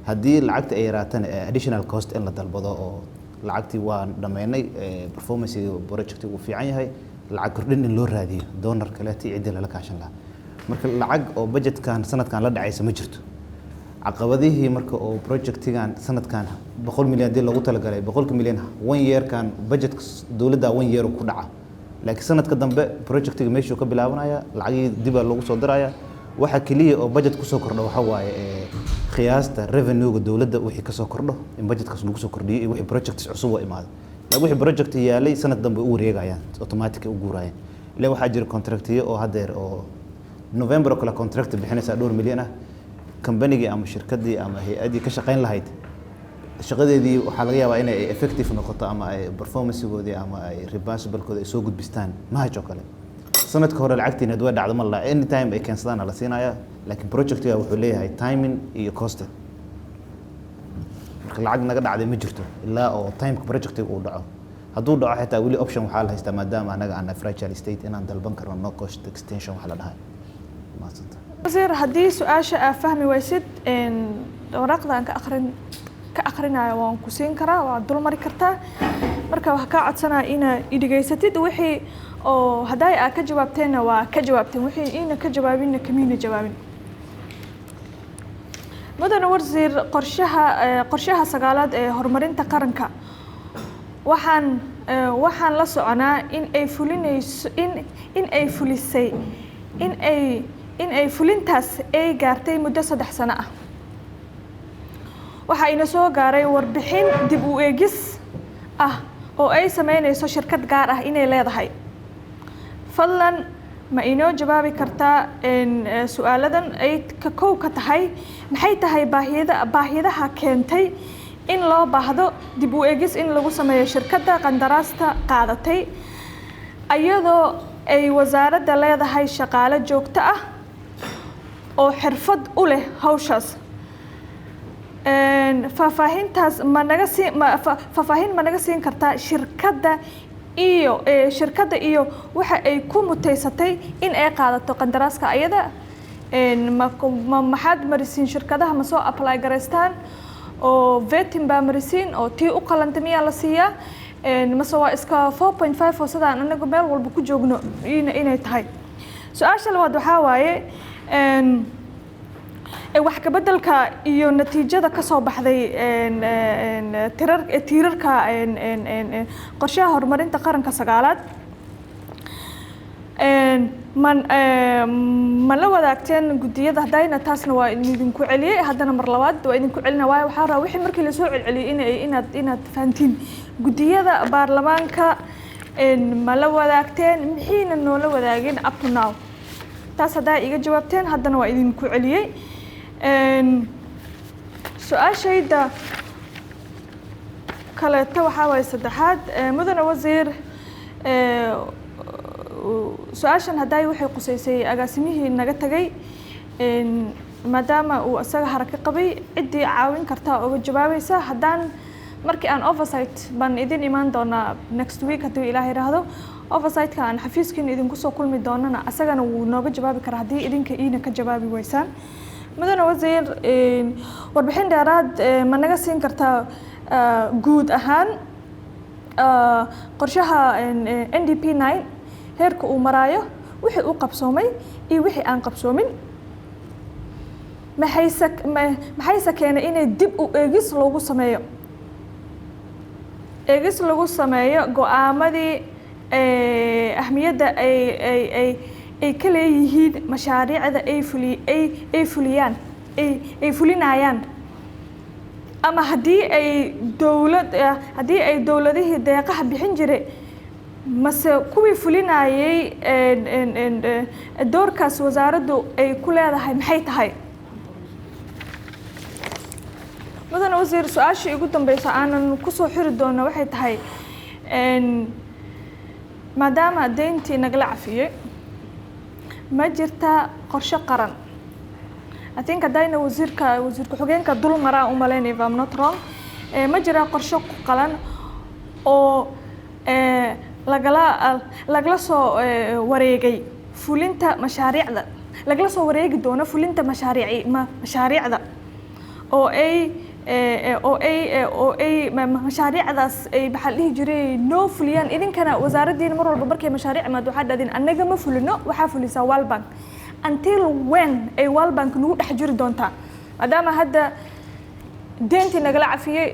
haddii lacagta ay yaraatana additional cost in la dalbado oo lacagtii waa dhameynay performance project uu fiican yahay lacag kordhin in loo raadiyo donor kale tii cid la kaashan laha marka lacag oo budgetkan sanadkan la dhacaysa ma jirto caqabadihii marka oo projectigan sanadkan 100 milyan dii lagu talagalay 100 milyan 1 year kan budget dawladda 1 year ku dhaca laakiin sanadka dambe projectiga meeshuu ka bilaabanaya lacagii dib lagu soo diraya waxa kaliya oo budget ku soo kordho waxa waaye qiyaasta revenue-ga dawladda wixii ka soo kordho in budgetkaas lagu soo kordhiyo iyo wixii projects cusub oo imaado wixii project yaalay sanad dambe u wareegayaan automatic u guurayaan ilaa waxa jira contractiyo oo hadeer oo November kala contract bixinaysa 2 milyan ah company ama shirkadii ama hay'adii ka shaqeyn lahayd shaqadeedii waxa laga yaabaa inay effective noqoto ama ay performance-goodii ama ay reversible-kooda ay soo gudbistaan ma hajo kale sanadka hore lacagtiina way dhacdo ma la anytime ay keensadaan la siinaya laakiin project-ga wuxuu leeyahay timing iyo cost marka lacag naga dhacday ma jirto ilaa oo time-ka project-ga uu dhaco hadduu dhaco xitaa weli option waxa la haystaa maadaama anaga aan fragile state inaan dalban karno no cost extension waxa la dhahay maasanta wasiir haddii su-aasha aad fahmi waysid waraqdan ka akhrinayo waan ku siin karaa waa dul mari kartaa marka waxa ka codsanaa inaad i dhageysatid wixii oo haday aad ka jawaabteena waa ka jawaabteen wixii ina ka jawaabinna kamiina jawaabin mudane wasiir qorshaha sagaalaad ee horumarinta qaranka waxaan la soconaa in ay fulinayso in ay fulisay in ay fulintaas ay gaartay muddo 3 sano ah waxa ina soo gaaray warbixin dib u eegis ah oo ay sameynayso shirkad gaar ah inay leedahay fadlan ma inoo jawaabi kartaa su'aaladan ay ka koow ka tahay maxay tahay baahiyaha keentay in loo baahdo dib u eegis in lagu sameeyo shirkadda qandaraasta qaadatay ayadoo ay wasaaradda leedahay shaqaale joogto ah oo xirfad u leh hawshaas faahfaahintaas ma naga siin kartaa shirkadda iyo waxa ay ku mutaysatay in ay qaadato qandaraaska ayada maxaad marisiin shirkadaha ma soo apply garaystaan oo vetting baa marisiin oo tii u qalanta miyaa la siiyaa mase waa iska 4.5 oo sidaan anagu meel walba ku joogno inay tahay su-aasha labaad waxaa waaye wax ka beddelka iyo natiijada ka soo baxday tiirarka qorshaha horumarinta qaranka sagaalaad ma la wadaagteen guddiyada haddayna taasna waa idinku celiyey haddana mar labaad waa idinku celina waayo waxaa rabaa wixii markii la soo celceliyey inaad fahantiin guddiyada baarlamaanka ma la wadaagteen mixiina noola wadaagin up to now taas haddaa iga jawaabteen haddana waa idinku celiyey su-aashayda kaleeto waxaa waaye saddexaad mudane wasiir su-aashan hadday waxay qusaysay agaasimihii naga tagay maadaama uu isaga haraka qabay ciddii caawin kartaa uga jawaabaysa haddaan markii aan oversight baan idin imaan doonaa next week haddii ilaahay yiraahdo oversight-ka aan xafiiskiina idinku soo kulmi doonana asagana wuu nooga jawaabi karaa haddii idinka iina ka jawaabi weysaan mudane wasiir warbixin dheeraad ma naga siin kartaa guud ahaan qorshaha NDP 9 heerka uu maraayo wixii uu qabsoomay iyo wixii aan qabsoomin maxayse keenay inay dib u eegis lagu sameeyo go'aamadii ahmiyadda ay ka leeyihiin mashaariicda ay fuliyaan ay fulinayaan ama haddii ay dowladihii deeqaha bixin jiray mase kuwii fulinayay doorkaas wasaaraddu ay ku leedahay maxay tahay mudane wasiir su-aashii ugu dambeysa aanan kusoo xiri doono waxay tahay maadaama deyntii nagala cafiyey ma jirta qorshe qaran I think haddayna wasiir ku-xigeenka dul maraan u malaynaya if I'm not wrong ma jira qorshe qalan oo lagala soo wareegay fulinta mashaariicda lagala soo wareegi doono fulinta mashaariicda oo ay mashaariicdaas ay maxaa dhihi jiray noo fuliyaan idinkana wasaaraddiina mar walba markay mashaariic imaad waxaa dhadin annaga ma fulino waxaa fulisaa World Bank until when ay World Bank nagu dhex jiri doontaa maadaama hadda deyntii nagala cafiyey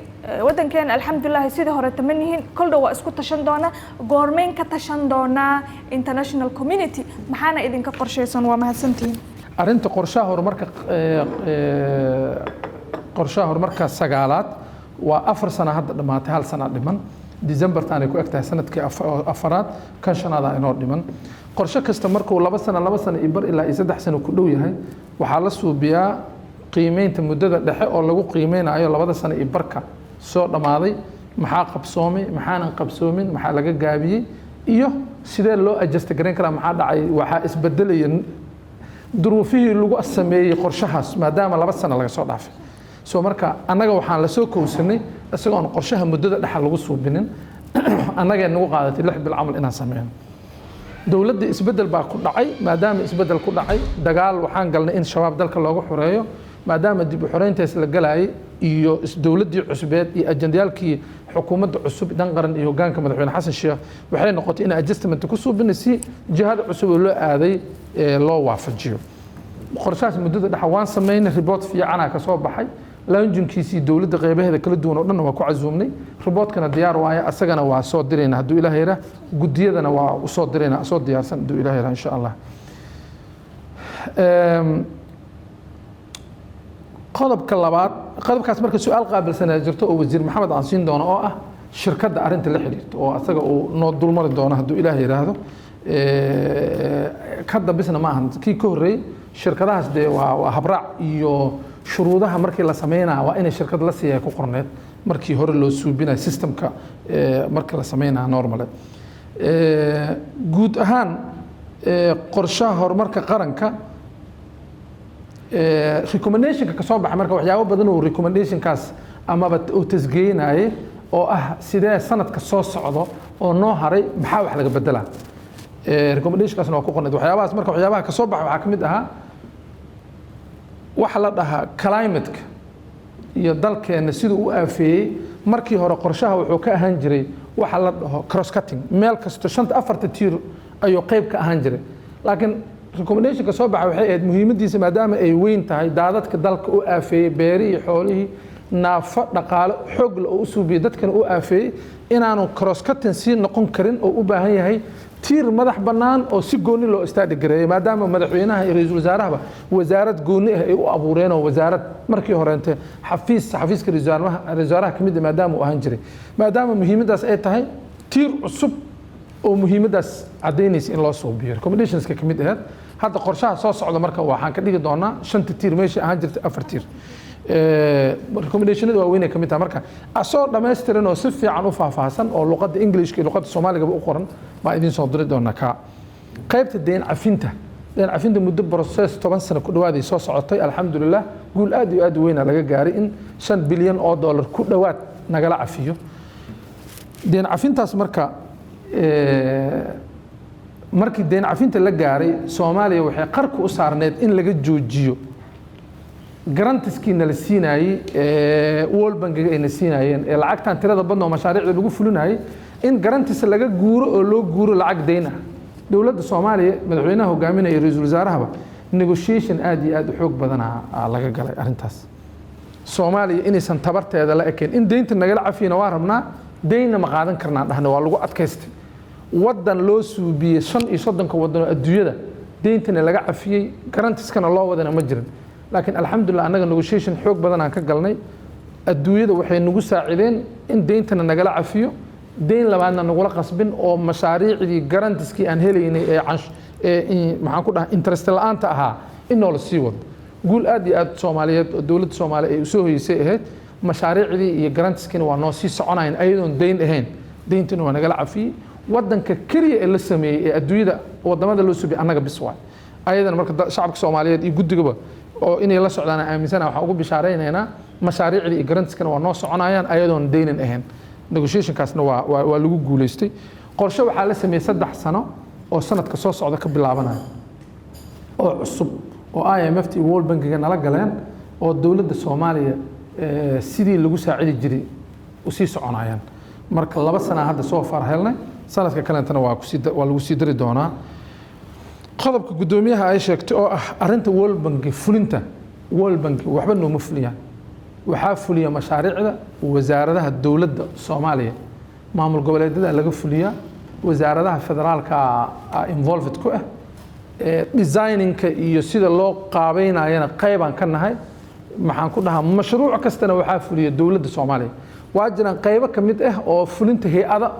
waddankeena alxamdulilah sidii hore tamanihiin koldha waa isku tashan doona goormeyn ka tashan doonaa international community maxaana idinka qorshaysan waa mahadsantihiin arrinta qorshaha horumarka sagaalaad waa 4 sano hadda dhamaatay 1 sano dhiman December taanay ku egtahay sanadkii afaraad kan shanaada inoo dhiman qorshe kasta markuu 2 sano iyo bar ilaa 3 sano ku dhow yahay waxaa la suubiyaa qiimeynta muddada dhexe oo lagu qiimeynayo 2 sano iyo barka soo dhamaaday maxaa qabsoomay maxaanan qabsoomin maxaa laga gaabiyey iyo sidee loo adjust gareyn karaa maxaa dhacay waxaa isbedelaya duruufihii lagu sameeyay qorshahaas maadaama 2 sano laga soo dhaafay soo marka annaga waxaan la soo kowsanay isagoo aan qorshaha muddada dhexe lagu suubinin annaga nagu qaadatay 6 bil camal inaan sameeyno dowladda isbedel baa ku dhacay maadaama isbedel ku dhacay dagaal waxaan galnay in shabaab dalka loogu xoreeyo maadaama dib u xoreyntaas la galayay iyo dowladdii cusbeed iyo ajandayaalkii xukuumadda cusub dan qaran iyo hoggaanka madaxweyne xasan sheekh waxay noqotay in adjustment ku suubinay si jihada cusub oo loo aaday loo waafajiyo qorshahaas muddada dhexe waan sameynay report fiican ka soo baxay laanjinkiisii dowladda qaybaheeda kala duwan oo dhan waa ku casuumnay reportkana diyaar waaye asagana waa soo dirayna hadduu ilaahay yara gudiyadana waa u soo dirayna soo diyaarsan hadduu ilaahay yara insha allah qodobkaas marka su-aal qaabilsanaa jirto oo wasiir maxamed aan siin doono oo ah shirkadda arrinta la xiriirto oo asaga uu noo dulmari doono hadduu ilaahay yiraahdo ka dambisna ma ahan kii ka horreeyey shirkadahaas dee waa habraac iyo shuruudaha markii la sameynaa waa inay shirkad la siiya ku qorneed markii hore loo suubinayo systemka markii la sameynaa normale guud ahaan qorshaha horumarka qaranka recommendationka ka soo baxay marka waxyaabo badan oo recommendationkaas amaba uu tasgeynaaye oo ah sidee sanadka soo socdo oo noo haray maxaa wax laga bedelaa recommendationkaasna waa ku qorneed waxyaabahaas marka waxyaabaha ka soo baxay waxaa ka mid ahaa waxa la dhahaa climate-ka iyo dalkeena siduu u aafeeyey markii hore qorshaha wuxuu ka ahaan jiray waxa la dhaho cross cutting meel kasto 4 tiir ayuu qayb ka ahaan jiray laakiin recommendationka soo baxay waxay ahayd muhiimadiisa maadaama ay weyn tahay daadadka dalka u aafeeyey beerihii xoolihii naafo dhaqaale xoog la oo u suubiyey dadkana u aafeeyey inaanu cross cutting sii noqon karin oo u baahan yahay tiir madax bannaan oo si gooni loo istaadi gareeyay maadaama madaxweynaha iyo ra'iisul wasaarahaba wasaarad gooni ah ay u abuureen oo wasaarad markii horeente xafiiska ra'iisul wasaaraha kamid maadaama uu ahaan jiray maadaama muhiimadaas ay tahay tiir cusub oo muhiimadaas cadeynaysa in loo suubiyo recommendationska kamid ahayd hadda qorshaha soo socda marka waxaan ka dhigi doonaa 5 tiir meeshii ahaan jirtay 4 tiir recommendationada waaweyn ka mid tahay marka asoo dhameystiran oo si fiican u faahfaahsan oo luqadda Englishka iyo luqadda Soomaaliga u qoran ma idin soo diri doonaa ka qaybta deyn cafinta muddo process 10 sano ku dhawaaday soo socotay alxamdulillah guul aad iyo aad weyn laga gaaray in 5 bilyan oo dollar ku dhawaad nagala cafiyo deyn cafintaas marka markii deyn cafinta la gaaray Soomaaliya waxay qarku u saarneed in laga joojiyo garantiskiina la siinaayay World Bank-ga ay siinaayeen ee lacagtan tirada badan oo mashaariicda lagu fulinayay in garantis laga guuro oo loo guuro lacag deyn ah dowladda Soomaaliya madaxweynaha hogaaminaya ra'iisul wasaaraha negotiation aad iyo aad u xoog badan laga galay arrintaas Soomaaliya inaysan tabarteeda la ekeen in deynta nagala cafiyana waa rabnaa deynna ma qaadan karnaa dhahna waa lagu adkaystay wadan loo suubiyey 35 wadan oo adduunyada deentana laga cafiyey garantiskana loo wadana ma jirin laakiin alxamdulillah anaga negotiation xoog badan aan ka galnay adduunyada waxay nagu saacideen in deentana nagala cafiyo deen labaadna nagula qasbin oo mashaariicdii garantiskii aan helaynay ee maxaan ku dhahay interest la'aanta ahaa in noola sii wado guul aad iyo aad Soomaaliyeed oo dawladda Soomaaliya ay soo hoysay ahayd mashaariicdii iyo garantiskiina waa noo sii soconayeen ayadoon deyn ahayn deentana waa nagala cafiyey wadanka kaliya ee la sameeyay ee adduunyada wadamada loo suubiyay annaga bis waay ayadana marka shacabka Soomaaliyeed iyo guddigaba oo inay la socdaan aaminsana waxa ugu bishaareynayna mashaariicdii iyo garantiskana waa noo soconayaan ayadoon deynan ahayn negotiationkaasna waa lagu guuleystay qorshe waxaa la sameeyay 3 sano oo sanadka soo socda ka bilaabanaya oo cusub oo IMF iyo World Bank-ga nala galeen oo dawladda Soomaaliya sidii lagu saacidi jiray u sii soconayaan marka 2 sano hadda soo farhelnay sanadka kalentana waa lagu sii dari doonaa qodobka gudoomiyaha ay sheegtay oo ah arinta World Bank fulinta World Bank waxba nooma fuliyaan waxaa fuliya mashaariicda wasaaradaha dawladda Soomaaliya maamul goboleedyada laga fuliyaa wasaaradaha federaalka involved ku ah designinka iyo sida loo qaabeynayana qaybaan ka nahay maxaan ku dhahaa mashruuc kastana waxaa fuliya dawladda Soomaaliya waa jiraan qaybo ka mid ah oo fulinta hay'ada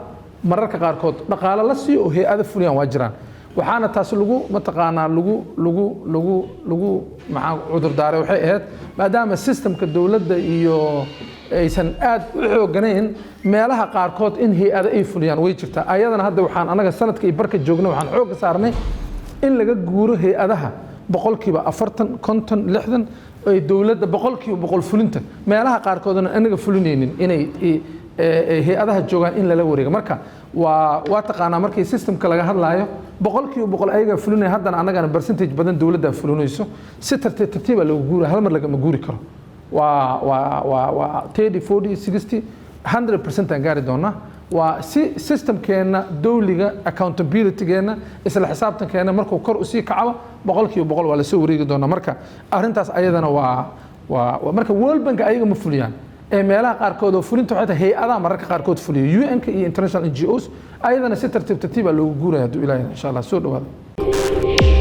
mararka qaarkood dhaqaale la siiyo oo hay'ada fuliyaan waa jiraan waxaana taas lagu mataqaanaa lagu maxaa cudur daaray waxay ahayd maadaama systemka dawladda iyo aysan aad u xooganayn meelaha qaarkood in hay'ada ay fuliyaan way jirtaa ayadana hadda waxaan anaga sanadka iyo barka joogna waxaan xoog saarnay in laga guuro hay'adaha 40% 50 60 ay dawladda 100% fulinta meelaha qaarkoodna anaga fulinaynin inay hay'adaha joogaan in lala wareego marka waa taqaanaa markii systemka laga hadlaayo 100% ayaga fulinay haddana anagana percentage badan dawladda fulinayso si tartiib loo guuro hal mar laga ma guuri karo waa 30 40 60 100% aan gaari doonaa waa si systemkeena dawliga accountability-geena isla xisaabtankeena markuu kor u sii kaco 100% waa la soo wareegi doonaa marka arintaas ayadana waa marka World Bank ayaga ma fuliyaan ee meelaha qaarkood oo fulinta waxay tahay hay'adaha mararka qaarkood fuliyo UN-ka iyo international NGOs ayadana si tartiib loogu guurayo Ilaahay insha Allah soo dhawaada